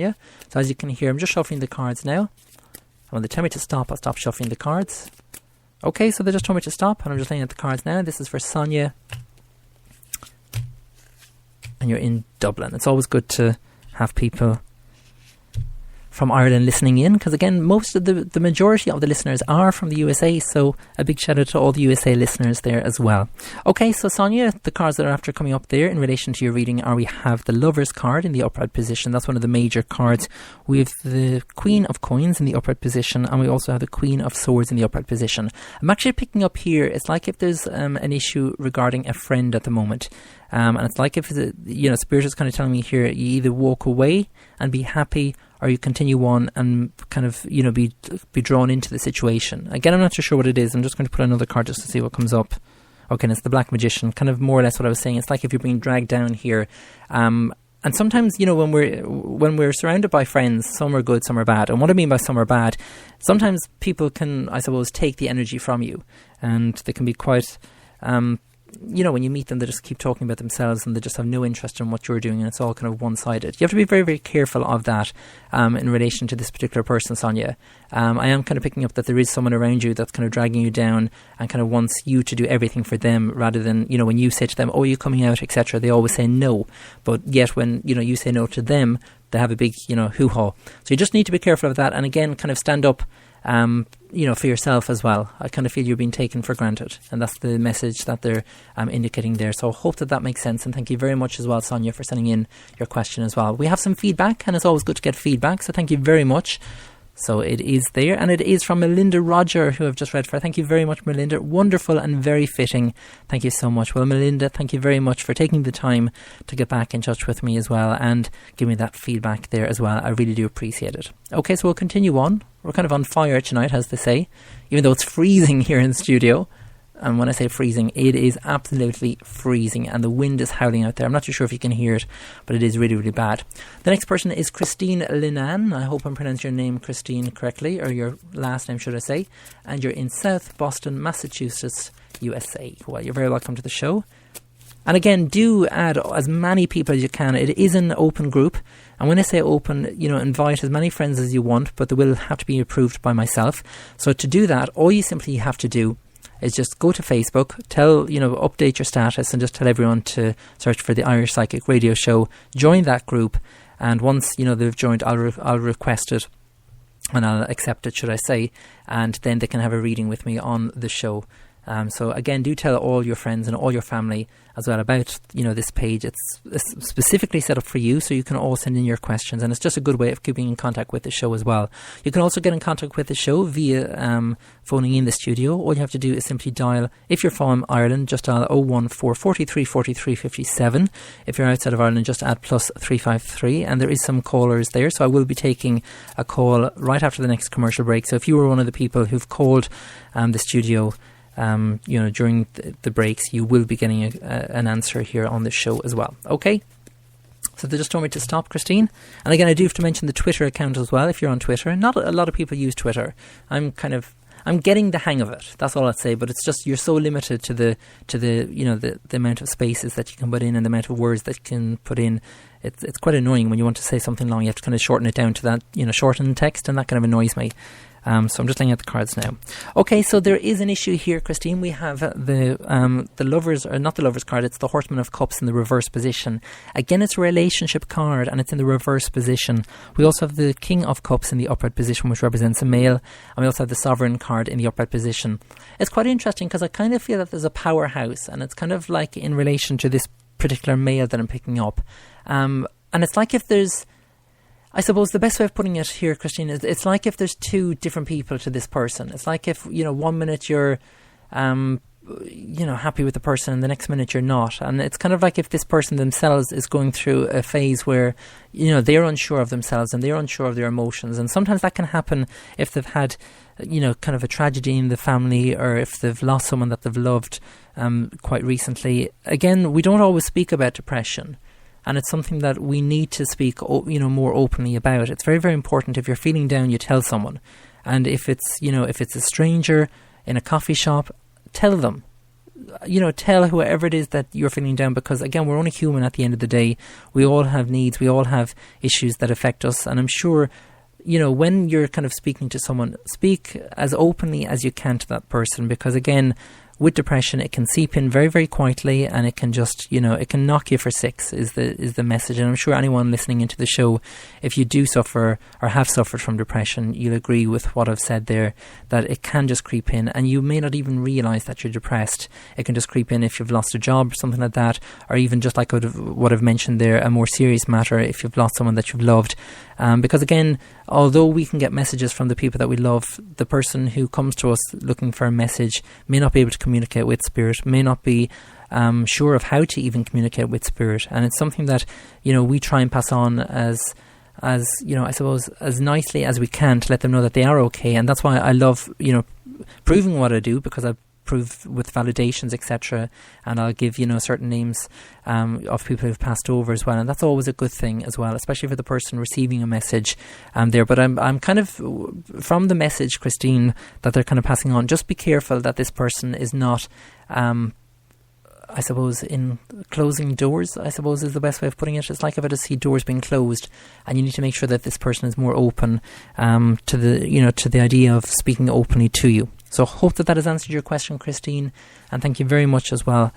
So as you can hear, I'm just shuffling the cards now. And when they tell me to stop, I'll stop shuffling the cards. Okay, so they just told me to stop, and I'm just laying at the cards now. This is for Sonia, and you're in Dublin. It's always good to have people from Ireland listening in, because again, most of the majority of the listeners are from the USA, so a big shout out to all the USA listeners there as well. Okay, so Sonia, the cards that are after coming up there in relation to your reading are, we have the Lovers card in the upright position. That's one of the major cards. We have the Queen of Coins in the upright position, and we also have the Queen of Swords in the upright position. I'm actually picking up here, it's like if there's an issue regarding a friend at the moment. And it's like if, Spirit is kind of telling me here, you either walk away and be happy, or you continue on and kind of, be drawn into the situation. Again, I'm not too sure what it is. I'm just going to put another card just to see what comes up. Okay, and it's the Black Magician, kind of more or less what I was saying. It's like if you're being dragged down here. And sometimes, when we're surrounded by friends, some are good, some are bad. And what I mean by some are bad, sometimes people can, I suppose, take the energy from you. And they can be quite... when you meet them, they just keep talking about themselves and they just have no interest in what you're doing, and it's all kind of one-sided. You have to be very, very careful of that in relation to this particular person, Sonia. I am kind of picking up that there is someone around you that's kind of dragging you down and kind of wants you to do everything for them, rather than, when you say to them, oh, you're coming out, etc., they always say no. But yet when, you say no to them, they have a big, hoo-ha. So you just need to be careful of that, and again, kind of stand up for yourself as well. I kind of feel you're being taken for granted, and that's the message that they're indicating there. So I hope that makes sense, and thank you very much as well, Sonia, for sending in your question as well. We have some feedback, and it's always good to get feedback, so thank you very much. So it is there, and it is from Melinda Roger, who I've just read for. Thank you very much, Melinda. Wonderful and very fitting. Thank you so much. Well, Melinda, thank you very much for taking the time to get back in touch with me as well and give me that feedback there as well. I really do appreciate it. Okay, so we'll continue on. We're kind of on fire tonight, as they say, even though it's freezing here in the studio. And when I say freezing, it is absolutely freezing, and the wind is howling out there. I'm not too sure if you can hear it, but it is really, really bad. The next person is Christine Linan. I hope I'm pronouncing your name, Christine, correctly, or your last name, should I say. And you're in South Boston, Massachusetts, USA. Well, you're very welcome to the show. And again, do add as many people as you can. It is an open group. And when I say open, invite as many friends as you want, but they will have to be approved by myself. So to do that, all you simply have to do is just go to Facebook, update your status, and just tell everyone to search for the Irish Psychic Radio Show, join that group, and once, they've joined, I'll request it, and I'll accept it, should I say, and then they can have a reading with me on the show. So again, do tell all your friends and all your family as well about, this page. It's specifically set up for you, so you can all send in your questions, and it's just a good way of keeping in contact with the show as well. You can also get in contact with the show via phoning in the studio. All you have to do is simply dial, if you're from Ireland, just dial 014 43 43 57. If you're outside of Ireland, just add plus 353, and there is some callers there, so I will be taking a call right after the next commercial break. So if you were one of the people who've called the studio during the breaks, you will be getting an answer here on the show as well. Okay? So they just told me to stop, Christine. And again, I do have to mention the Twitter account as well, if you're on Twitter. Not a lot of people use Twitter. I'm getting the hang of it. That's all I'd say. But it's just, you're so limited to the amount of spaces that you can put in and the amount of words that you can put in. It's quite annoying when you want to say something long. You have to kind of shorten it down to that, shorten text, and that kind of annoys me. So I'm just laying out the cards now. Okay, so there is an issue here, Christine. We have the lovers, or not the lovers card, it's the Horseman of Cups in the reverse position. Again, it's a relationship card, and it's in the reverse position. We also have the King of Cups in the upright position, which represents a male, and we also have the Sovereign card in the upright position. It's quite interesting because I kind of feel that there's a powerhouse, and it's kind of like in relation to this particular male that I'm picking up. And it's like if there's, I suppose the best way of putting it here, Christine, is it's like if there's two different people to this person. It's like if, 1 minute you're, happy with the person and the next minute you're not. And it's kind of like if this person themselves is going through a phase where, they're unsure of themselves and they're unsure of their emotions. And sometimes that can happen if they've had, kind of a tragedy in the family, or if they've lost someone that they've loved quite recently. Again, we don't always speak about depression. And it's something that we need to speak, more openly about. It's very, very important. If you're feeling down, you tell someone. And if it's, if it's a stranger in a coffee shop, tell them. Tell whoever it is that you're feeling down, because again, we're only human at the end of the day. We all have needs. We all have issues that affect us. And I'm sure, when you're kind of speaking to someone, speak as openly as you can to that person, because again, with depression, it can seep in very, very quietly, and it can just, it can knock you for six is the message. And I'm sure anyone listening into the show, if you do suffer or have suffered from depression, you'll agree with what I've said there, that it can just creep in, and you may not even realise that you're depressed. It can just creep in if you've lost a job or something like that, or even just like what I've mentioned there, a more serious matter if you've lost someone that you've loved. Because again, although we can get messages from the people that we love, the person who comes to us looking for a message may not be able to communicate with spirit, may not be sure of how to even communicate with spirit. And it's something that, we try and pass on as I suppose, as nicely as we can to let them know that they are okay. And that's why I love, proving what I do, because I prove with validations, etc. And I'll give, certain names of people who've passed over as well. And that's always a good thing as well, especially for the person receiving a message there. But I'm kind of, from the message, Christine, that they're kind of passing on, just be careful that this person is not, I suppose, in closing doors, I suppose is the best way of putting it. It's like if I just see doors being closed, and you need to make sure that this person is more open to the idea of speaking openly to you. So hope that has answered your question, Christine, and thank you very much as well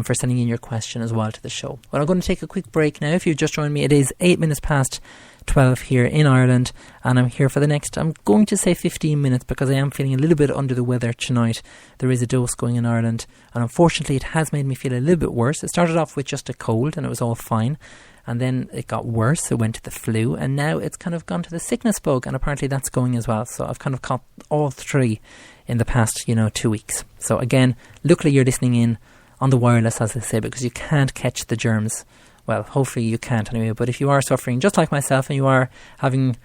for sending in your question as well to the show. Well, I'm going to take a quick break now. If you've just joined me, it is 8 minutes past 12 here in Ireland, and I'm here for the next, I'm going to say 15 minutes, because I am feeling a little bit under the weather tonight. There is a dose going in Ireland, and unfortunately it has made me feel a little bit worse. It started off with just a cold and it was all fine, and then it got worse. It went to the flu, and now it's kind of gone to the sickness bug, and apparently that's going as well. So I've kind of caught all three in the past 2 weeks. So again, luckily you're listening in on the wireless, as I say, because you can't catch the germs. Well, hopefully you can't anyway, but if you are suffering just like myself, and you are having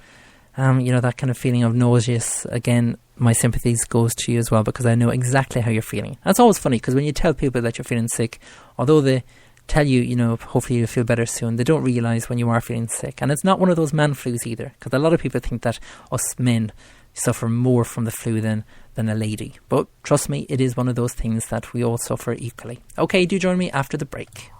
that kind of feeling of nauseous, again, my sympathies goes to you as well, because I know exactly how you're feeling. That's always funny, because when you tell people that you're feeling sick, although they tell you, hopefully you'll feel better soon, they don't realise when you are feeling sick. And it's not one of those man flus either, because a lot of people think that us men suffer more from the flu than than a lady. But trust me, it is one of those things that we all suffer equally. Okay, do join me after the break.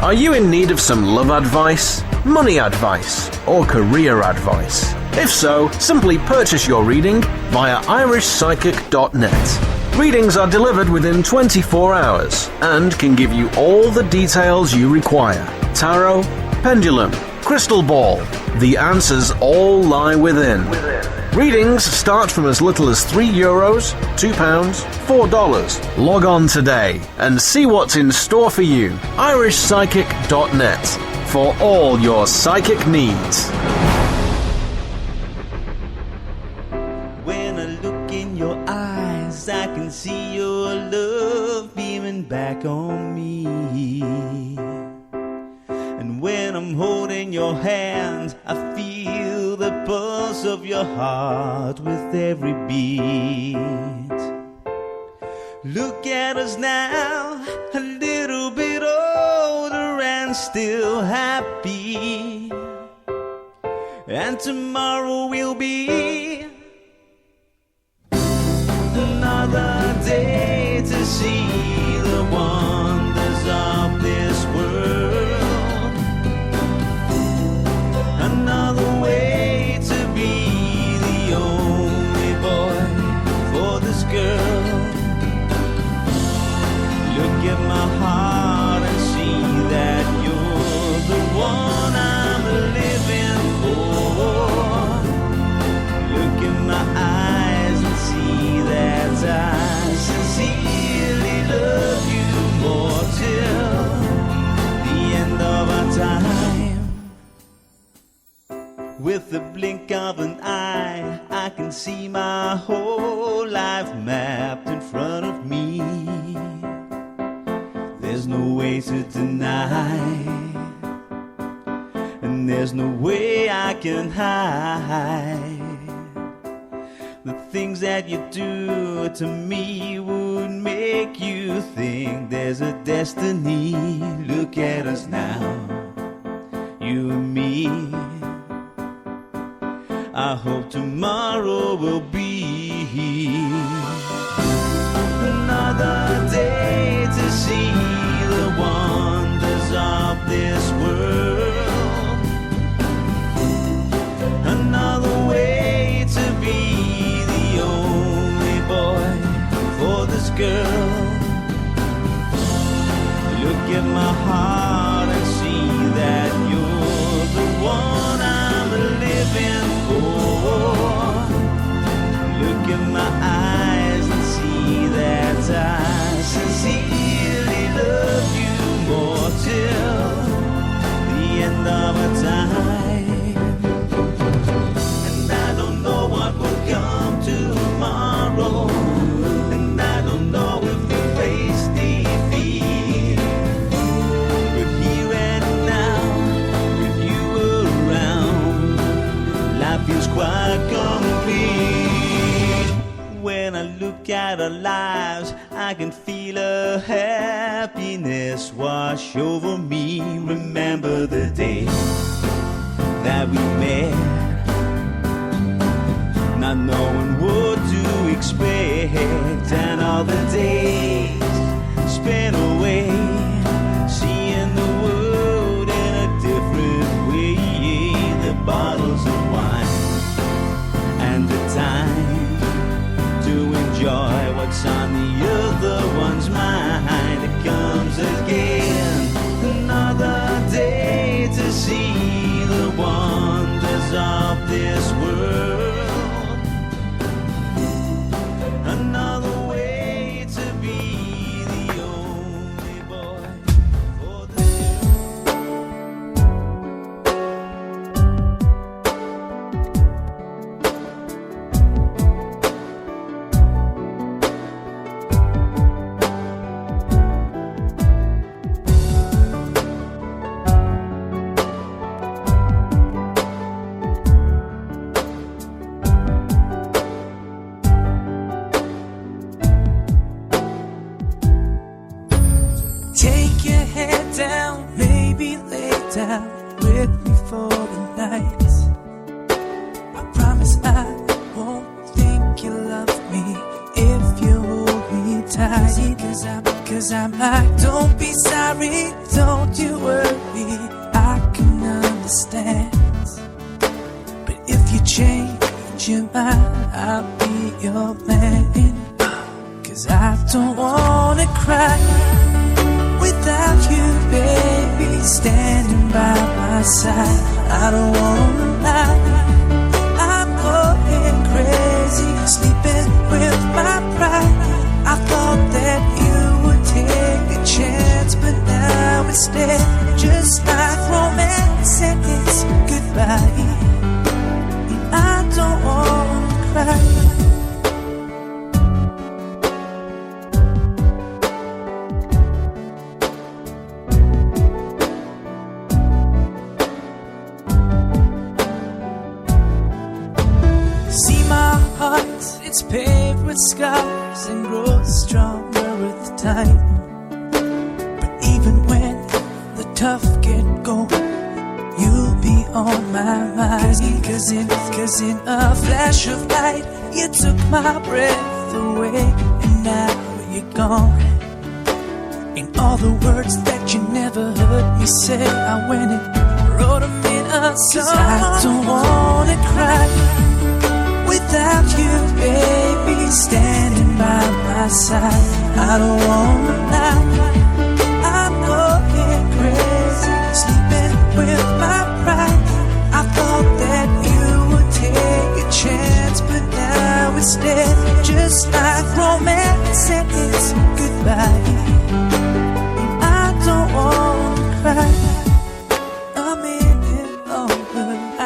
Are you in need of some love advice, money advice, or career advice? If so, simply purchase your reading via irishpsychic.net. Readings are delivered within 24 hours and can give you all the details you require. Tarot, pendulum, crystal ball. The answers all lie within. Readings start from as little as €3, £2, $4. Log on today and see what's in store for you. irishpsychic.net for all your psychic needs. When I look in your eyes, I can see your love beaming back on me. And when I'm holding your hand, I feel the pulse of your heart with every beat. Look at us now, a little bit older and still happy. And tomorrow will be another day to see the wonders of this world. Another way to be the only boy for this girl. Look at my heart and see that you're the one I'm living for. Look in my eyes and see that I sincerely love you more till the end of our time. With the blink of an eye, I can see my whole life mapped in front of me. There's no way to deny, and there's no way I can hide. The things that you do to me would make you think there's a destiny. Look at us now, you and me. I hope tomorrow will be another day to see the wonders of this world. Another way to be the only boy for this girl. Look at my heart and see that you're the one I'm living for. Look in my eyes and see that I sincerely love you more till the end of our time. And I don't know what will come tomorrow, and I don't know if we face defeat. But here and now, with you around, life feels quite complete. When I look at our lives, I can feel a happiness wash over me. Remember the day that we met, not knowing what to expect, and all the days spent away, seeing the world in a different way. The bottles of wine and the time to enjoy what's on the other one's mind. It comes again, another day to see the wonders of this world. Another way to be the only boy for the Take your head down, maybe lay down with me for the night. I promise I won't think Cause I'm like, don't be sorry, don't you worry, I can understand. But if you change your mind, I'll be your man. Cause I don't wanna cry without you, baby, standing by my side. I don't wanna lie, I'm going crazy, sleeping with my pride. I thought that you would take a chance, but now instead, just like romance, and it's goodbye. And I don't wanna cry. It's paved with scars and grows stronger with time. But even when the tough get going, you'll be on my mind. Cause in a flash of light, you took my breath away, and now you're gone. And all the words that you never heard me say, I went and wrote them in a song. 'Cause I don't wanna cry without you, baby, standing by my side. I don't wanna lie, I'm going crazy, sleeping with my pride. I thought that you would take a chance, but now instead, just like romance, and it's goodbye. And I don't wanna cry, I'm in it over. I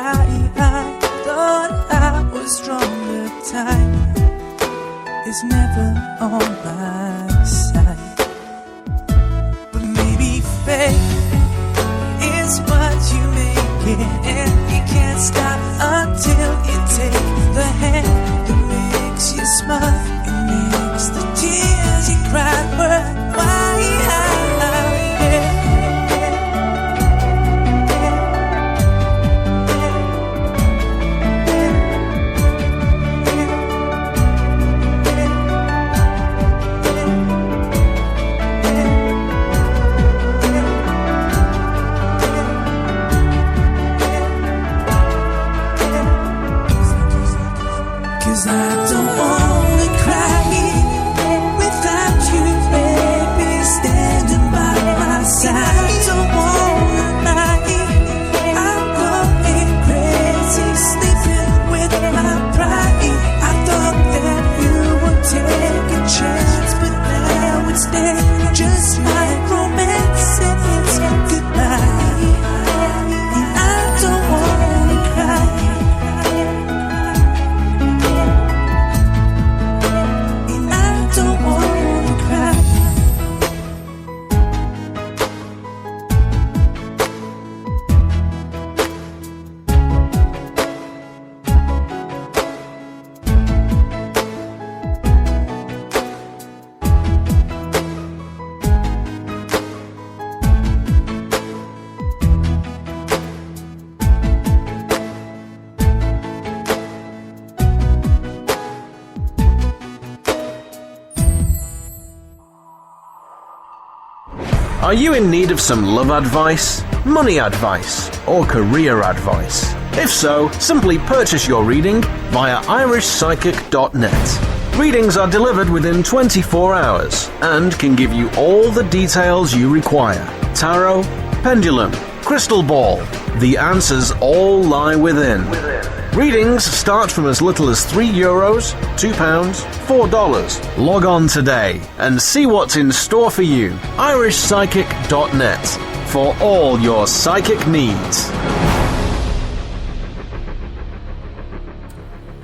thought I was stronger, time is never on my side. But maybe fate is what you make it, and you can't stop until you take the hand that makes you smile and makes the tears you cry worthwhile. I don't wanna cry without you, baby, standing by my side. I don't wanna lie, I'm going crazy, sleeping with my pride. I thought that you would take a chance, but now instead, just like romance, and it's goodbye. And I don't wanna cry. Are you in need of some love advice, money advice, or career advice? If so, simply purchase your reading via irishpsychic.net. Readings are delivered within 24 hours and can give you all the details you require. Tarot, pendulum, crystal ball. The answers all lie within. Readings start from as little as €3, £2, $4. Log on today and see what's in store for you. irishpsychic.net for all your psychic needs.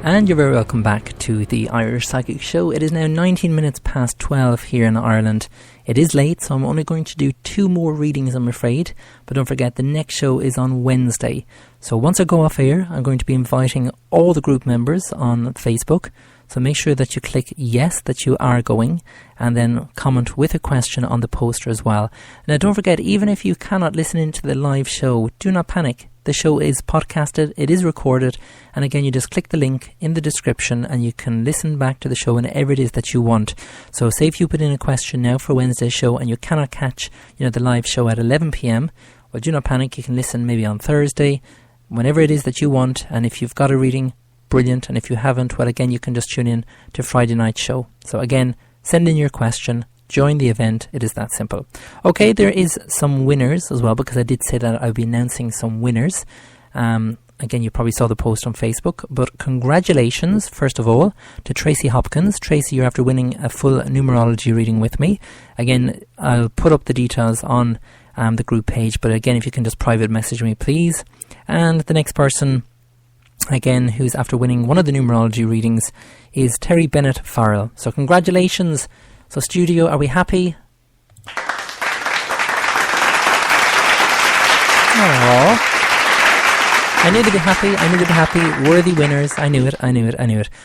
And you're very welcome back to the Irish Psychic Show. It is now 19 minutes past 12 here in Ireland. It is late, so I'm only going to do 2 more readings, I'm afraid. But don't forget, the next show is on Wednesday. So once I go off air, I'm going to be inviting all the group members on Facebook. So make sure that you click yes, that you are going, and then comment with a question on the poster as well. Now don't forget, even if you cannot listen into the live show, do not panic. the show is podcasted, it is recorded, and again, you just click the link in the description and you can listen back to the show whenever it is that you want. So say if you put in a question now for Wednesday's show and you cannot catch, the live show at 11 p.m, well, do not panic, you can listen maybe on Thursday, whenever it is that you want, and if you've got a reading, brilliant, and if you haven't, well, again, you can just tune in to Friday night show. So again, send in your question, join the event, it is that simple. Okay, there is some winners as well, because I did say that I'll be announcing some winners. Again, you probably saw the post on Facebook, but congratulations, first of all, to Tracy Hopkins. Tracy, you're after winning a full numerology reading with me. Again, I'll put up the details on the group page, but again, if you can just private message me, please. And the next person, again, who's after winning one of the numerology readings is Terry Bennett Farrell. So congratulations. So studio, are we happy? Aww. I knew they'd be happy. Worthy winners. I knew it.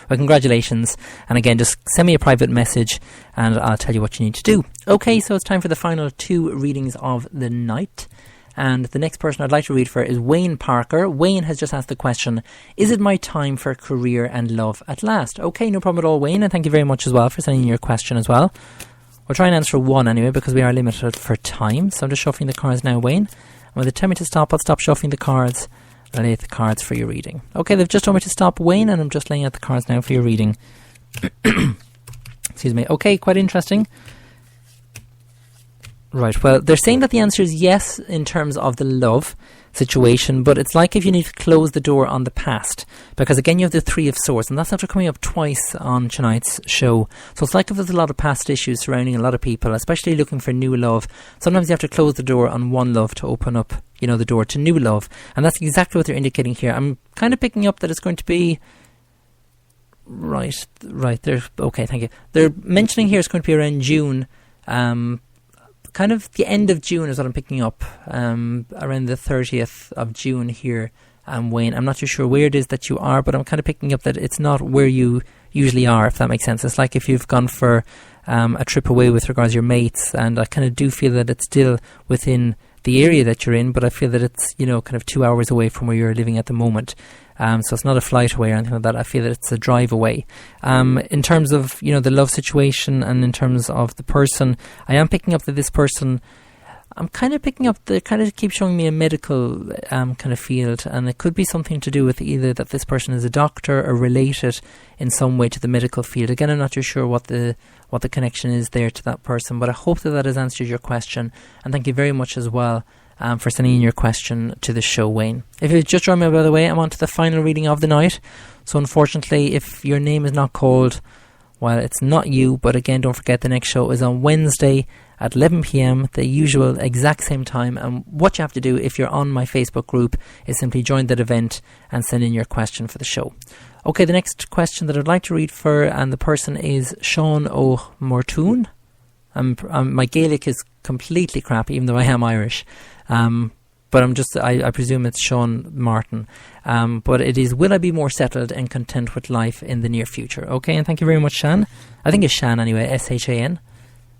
Well, congratulations. And again, just send me a private message and I'll tell you what you need to do. Okay, so it's time for the final 2 readings of the night. And the next person I'd like to read for is Wayne Parker. Wayne has just asked the question, is it my time for career and love at last? Okay, no problem at all, Wayne. And thank you very much as well for sending in your question as well. We'll try and answer one anyway because we are limited for time. So I'm just shuffling the cards now, Wayne. And when they tell me to stop, I'll stop shuffling the cards. I'll lay out the cards for your reading. Okay, they've just told me to stop, Wayne, and I'm just laying out the cards now for your reading. Excuse me. Okay, quite interesting. Right, well, they're saying that the answer is yes in terms of the love situation, but it's like if you need to close the door on the past, because again you have the 3 of Swords, and that's after coming up twice on tonight's show. So it's like if there's a lot of past issues surrounding a lot of people, especially looking for new love, sometimes you have to close the door on one love to open up, the door to new love, and that's exactly what they're indicating here. I'm kind of picking up that it's going to be right there. Okay, thank you. They're mentioning here it's going to be around June, kind of the end of June is what I'm picking up, around the 30th of June here, Wayne. I'm not too sure where it is that you are, but I'm kind of picking up that it's not where you usually are, if that makes sense. It's like if you've gone for a trip away with regards to your mates, and I kind of do feel that it's still within the area that you're in, but I feel that it's, kind of 2 hours away from where you're living at the moment. So it's not a flight away or anything like that. I feel that it's a drive away. In terms of, the love situation and in terms of the person, I am picking up that this person, I'm kind of picking up, they kind of keep showing me a medical kind of field, and it could be something to do with either that this person is a doctor or related in some way to the medical field. Again, I'm not too sure what the connection is there to that person, but I hope that has answered your question, and thank you very much as well for sending in your question to the show, Wayne. If you just joined me, by the way, I'm on to the final reading of the night. So unfortunately, if your name is not called, well, it's not you. But again, don't forget the next show is on Wednesday at 11 p.m, the usual exact same time. And what you have to do if you're on my Facebook group is simply join that event and send in your question for the show. Okay, the next question that I'd like to read for, and the person is Sean O'Mortoon. My Gaelic is completely crap, even though I am Irish. But I presume it's Sean Martin. But it is, will I be more settled and content with life in the near future? Okay, and thank you very much, Shan. I think it's Shan anyway, S-H-A-N.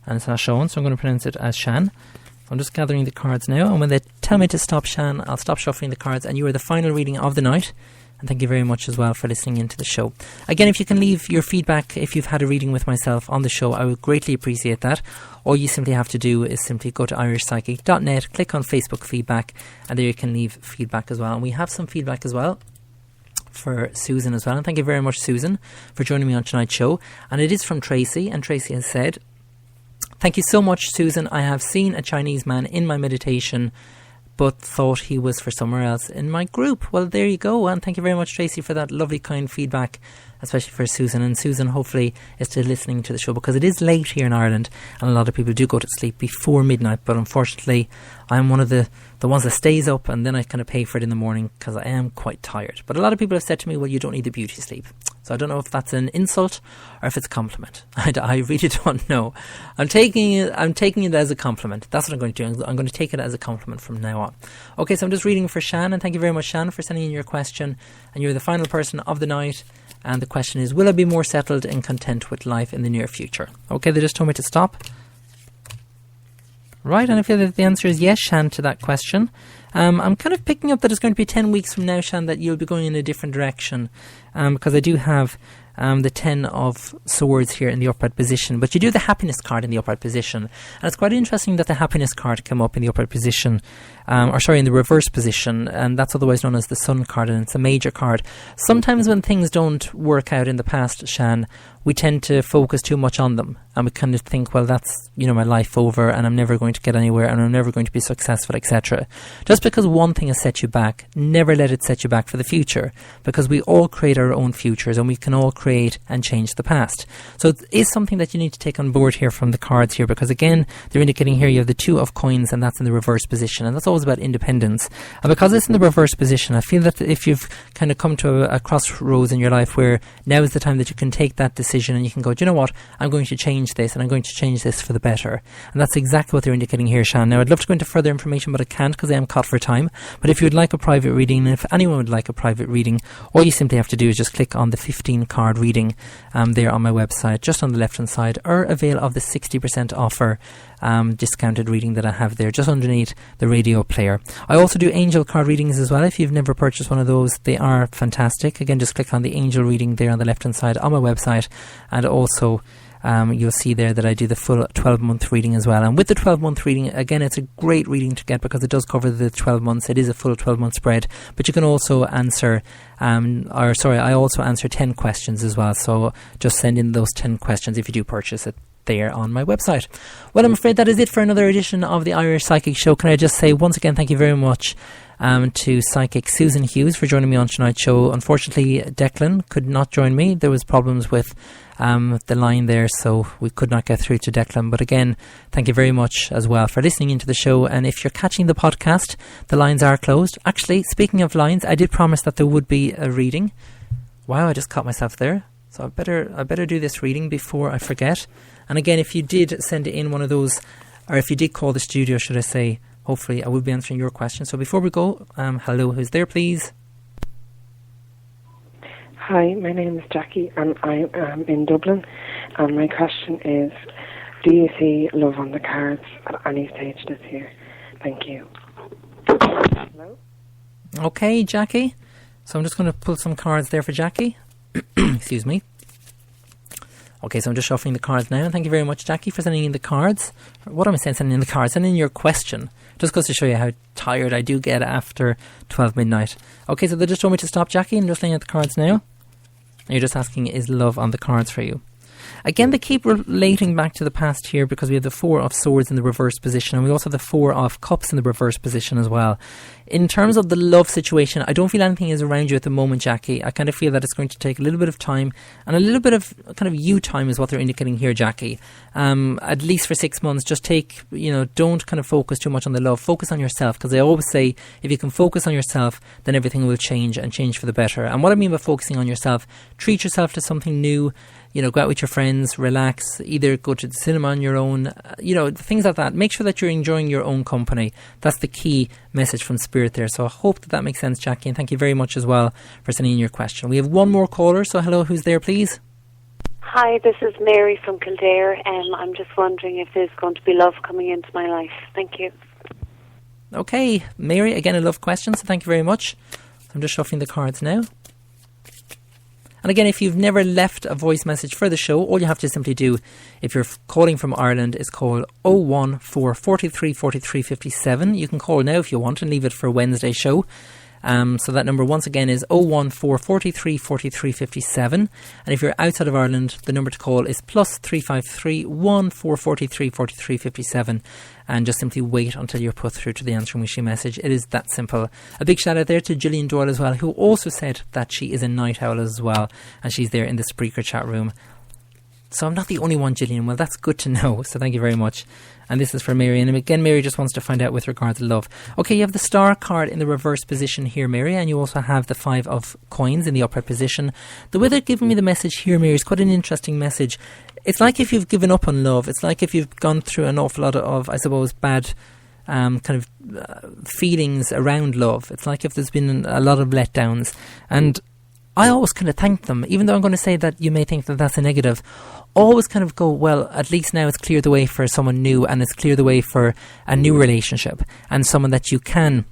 And it's not Sean, so I'm going to pronounce it as Shan. So I'm just gathering the cards now, and when they tell me to stop, Shan, I'll stop shuffling the cards, and you are the final reading of the night. And thank you very much as well for listening into the show. Again, if you can leave your feedback if you've had a reading with myself on the show, I would greatly appreciate that. All you simply have to do is simply go to irishpsychic.net, click on Facebook feedback, and there you can leave feedback as well. And we have some feedback as well for Susan as well. And thank you very much, Susan, for joining me on tonight's show. And it is from Tracy, and Tracy has said, "Thank you so much, Susan. I have seen a Chinese man in my meditation, but thought he was for somewhere else in my group." Well, there you go, and thank you very much, Tracy, for that lovely, kind feedback, especially for Susan. And Susan, hopefully, is still listening to the show, because it is late here in Ireland, and a lot of people do go to sleep before midnight, but unfortunately, I'm one of the ones that stays up, and then I kind of pay for it in the morning, because I am quite tired. But a lot of people have said to me, well, you don't need the beauty sleep. So I don't know if that's an insult or if it's a compliment. I really don't know. I'm taking it as a compliment. That's what I'm going to do. I'm going to take it as a compliment from now on. Okay, so I'm just reading for Shan, and thank you very much, Shan, for sending in your question. And you're the final person of the night. And the question is, will I be more settled and content with life in the near future? Okay, they just told me to stop. Right, and I feel that the answer is yes, Shan, to that question. I'm kind of picking up that it's going to be 10 weeks from now, Shan, that you'll be going in a different direction, because I do have the 10 of swords here in the upright position, but you do the happiness card in the upright position, and it's quite interesting that the happiness card came up in the upright position, in the reverse position, and that's otherwise known as the sun card, and it's a major card. Sometimes when things don't work out in the past, Shan, we tend to focus too much on them, and we kind of think, well, that's, my life over, and I'm never going to get anywhere, and I'm never going to be successful, etc. Just because one thing has set you back, never let it set you back for the future, because we all create our own futures, and we can all create and change the past. So it is something that you need to take on board here from the cards here, because again, they're indicating here you have the 2 of coins, and that's in the reverse position, and that's always about independence. And because it's in the reverse position, I feel that if you've kind of come to a crossroads in your life where now is the time that you can take that decision and you can go, do you know what, I'm going to change this, and I'm going to change this for the better. And that's exactly what they're indicating here, Shan. Now, I'd love to go into further information, but I can't because I am caught for time. But if you would like a private reading, and if anyone would like a private reading, all you simply have to do is just click on the 15 card reading there on my website, just on the left hand side, or avail of the 60% offer discounted reading that I have there just underneath the radio player. I also do angel card readings as well. If you've never purchased one of those, they are fantastic. Again, just click on the angel reading there on the left hand side on my website, and also you'll see there that I do the full 12-month reading as well. And with the 12-month reading, again, it's a great reading to get because it does cover the 12 months. It is a full 12-month spread, but you can also answer I also answer 10 questions as well, so just send in those 10 questions if you do purchase it there on my website. Well, I'm afraid that is it for another edition of the Irish Psychic Show. Can I just say once again thank you very much to psychic Susan Hughes for joining me on tonight's show. Unfortunately, Declan could not join me. There was problems with the line there, so we could not get through to Declan. But again, thank you very much as well for listening into the show. And if you're catching the podcast, the lines are closed. Actually, speaking of lines, I did promise that there would be a reading. Wow, I just caught myself there. So I better do this reading before I forget. And again, if you did send in one of those, or if you did call the studio, should I say, hopefully I will be answering your question. So before we go, hello, who's there, please? Hi, my name is Jackie, and I am in Dublin. And my question is, do you see love on the cards at any stage this year? Thank you. Hello? Okay, Jackie. So I'm just going to pull some cards there for Jackie. Excuse me. Okay, so I'm just shuffling the cards now. Thank you very much, Jackie, for sending in the cards. What am I saying, sending in the cards? Sending in your question. Just goes to show you how tired I do get after 12 midnight. Okay, so they just told me to stop, Jackie. I'm just laying out the cards now. And you're just asking, is love on the cards for you? Again, they keep relating back to the past here because we have the 4 of swords in the reverse position, and we also have the 4 of cups in the reverse position as well. In terms of the love situation, I don't feel anything is around you at the moment, Jackie. I kind of feel that it's going to take a little bit of time, and a little bit of kind of you time is what they're indicating here, Jackie. At least for 6 months, just take, don't kind of focus too much on the love. Focus on yourself, because I always say, if you can focus on yourself, then everything will change and change for the better. And what I mean by focusing on yourself, treat yourself to something new. Go out with your friends, relax, either go to the cinema on your own, things like that. Make sure that you're enjoying your own company. That's the key message from Spirit there. So I hope that makes sense, Jackie, and thank you very much as well for sending in your question. We have one more caller, so hello, who's there, please? Hi, this is Mary from Kildare, and I'm just wondering if there's going to be love coming into my life. Thank you. Okay, Mary, again a love question, so thank you very much. I'm just shuffling the cards now. And again, if you've never left a voice message for the show, all you have to simply do, if you're calling from Ireland, is call 014 43 43 57. You can call now if you want and leave it for Wednesday's show. So that number once again is 014 43 43 57. And if you're outside of Ireland, the number to call is plus 353 1443 43 57. And just simply wait until you're put through to the answering machine message. It is that simple. A big shout out there to Gillian Doyle as well, who also said that she is a night owl as well, and she's there in the Spreaker chat room. So I'm not the only one, Gillian. Well, that's good to know. So thank you very much. And this is for Mary. And again, Mary just wants to find out with regard to love. Okay, you have the star card in the reverse position here, Mary. And you also have the 5 of coins in the upright position. The way they're giving me the message here, Mary, is quite an interesting message. It's like if you've given up on love. It's like if you've gone through an awful lot of I suppose, bad feelings around love. It's like if there's been a lot of letdowns. And I always kind of thank them, even though I'm going to say that you may think that that's a negative. Always kind of go, well, at least now it's cleared the way for someone new, and it's cleared the way for a new relationship and someone that you can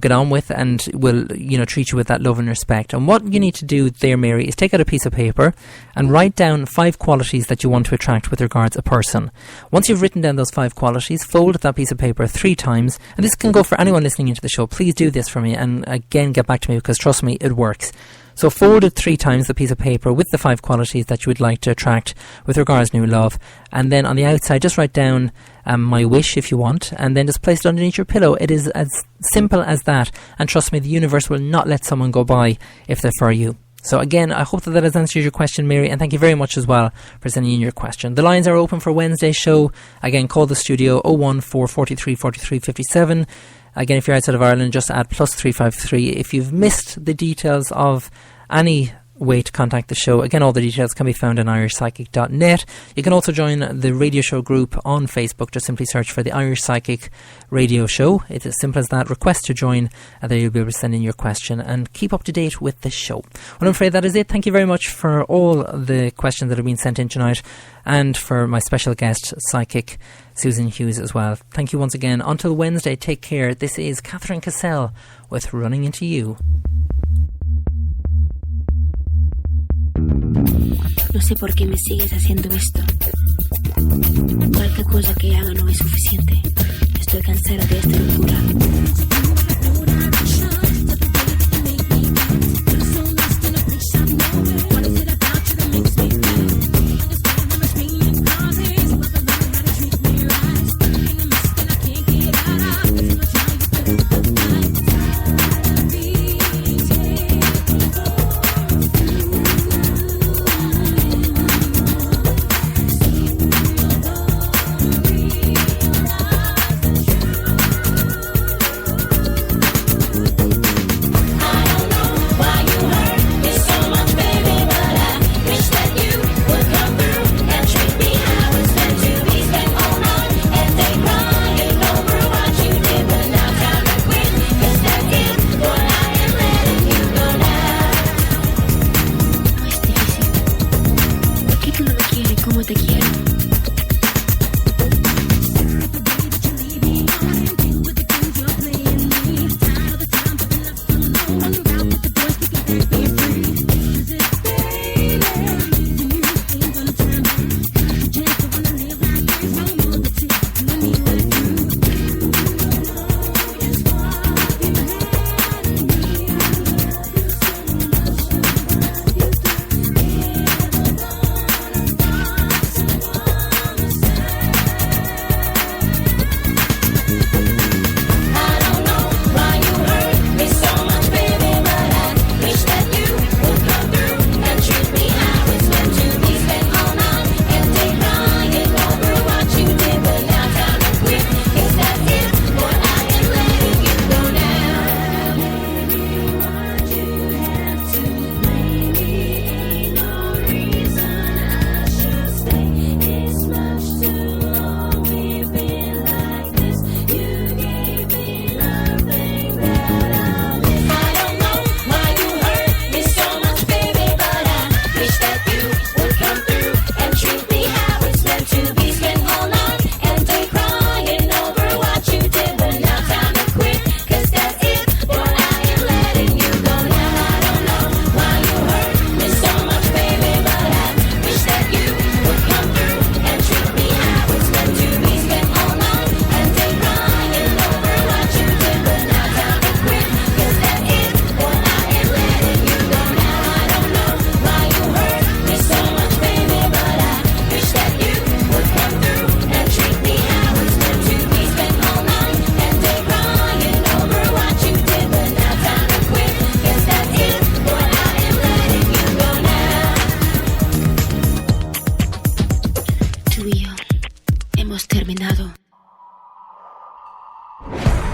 get on with and will, treat you with that love and respect. And what you need to do there, Mary, is take out a piece of paper and write down 5 qualities that you want to attract with regards a person. Once you've written down those 5 qualities, fold that piece of paper 3 times. And this can go for anyone listening into the show. Please do this for me and again get back to me, because trust me, it works. So fold it 3 times, the piece of paper, with the 5 qualities that you would like to attract with regards to new love. And then on the outside, just write down my wish if you want, and then just place it underneath your pillow. It is as simple as that. And trust me, the universe will not let someone go by if they're for you. So again, I hope that has answered your question, Mary, and thank you very much as well for sending in your question. The lines are open for Wednesday's show. Again, call the studio 01443 43 57. Again, if you're outside of Ireland, just add +353. If you've missed the details of any way to contact the show, again, all the details can be found on irishpsychic.net. You can also join the radio show group on Facebook. Just simply search for the Irish Psychic Radio Show. It's as simple as that. Request to join, and there you'll be able to send in your question and keep up to date with the show. Well, I'm afraid that is it. Thank you very much for all the questions that have been sent in tonight, and for my special guest, Psychic Susan Hughes, as well. Thank you once again. Until Wednesday, take care. This is Catherine Cassell with Running Into You. No sé por qué me sigues haciendo esto. Cualquier cosa que haga no es suficiente. Estoy cansada de esta locura.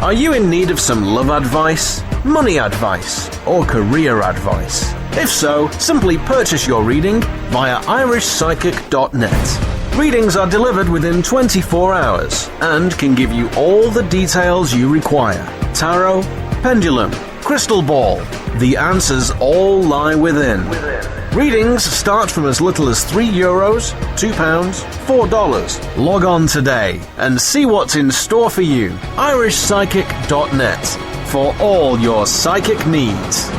Are you in need of some love advice, money advice, or career advice? If so, simply purchase your reading via irishpsychic.net. Readings are delivered within 24 hours and can give you all the details you require. Tarot, pendulum, crystal ball? The answers all lie within. Readings start from as little as €3, £2, $4. Log on today and see what's in store for you. irishpsychic.net for all your psychic needs.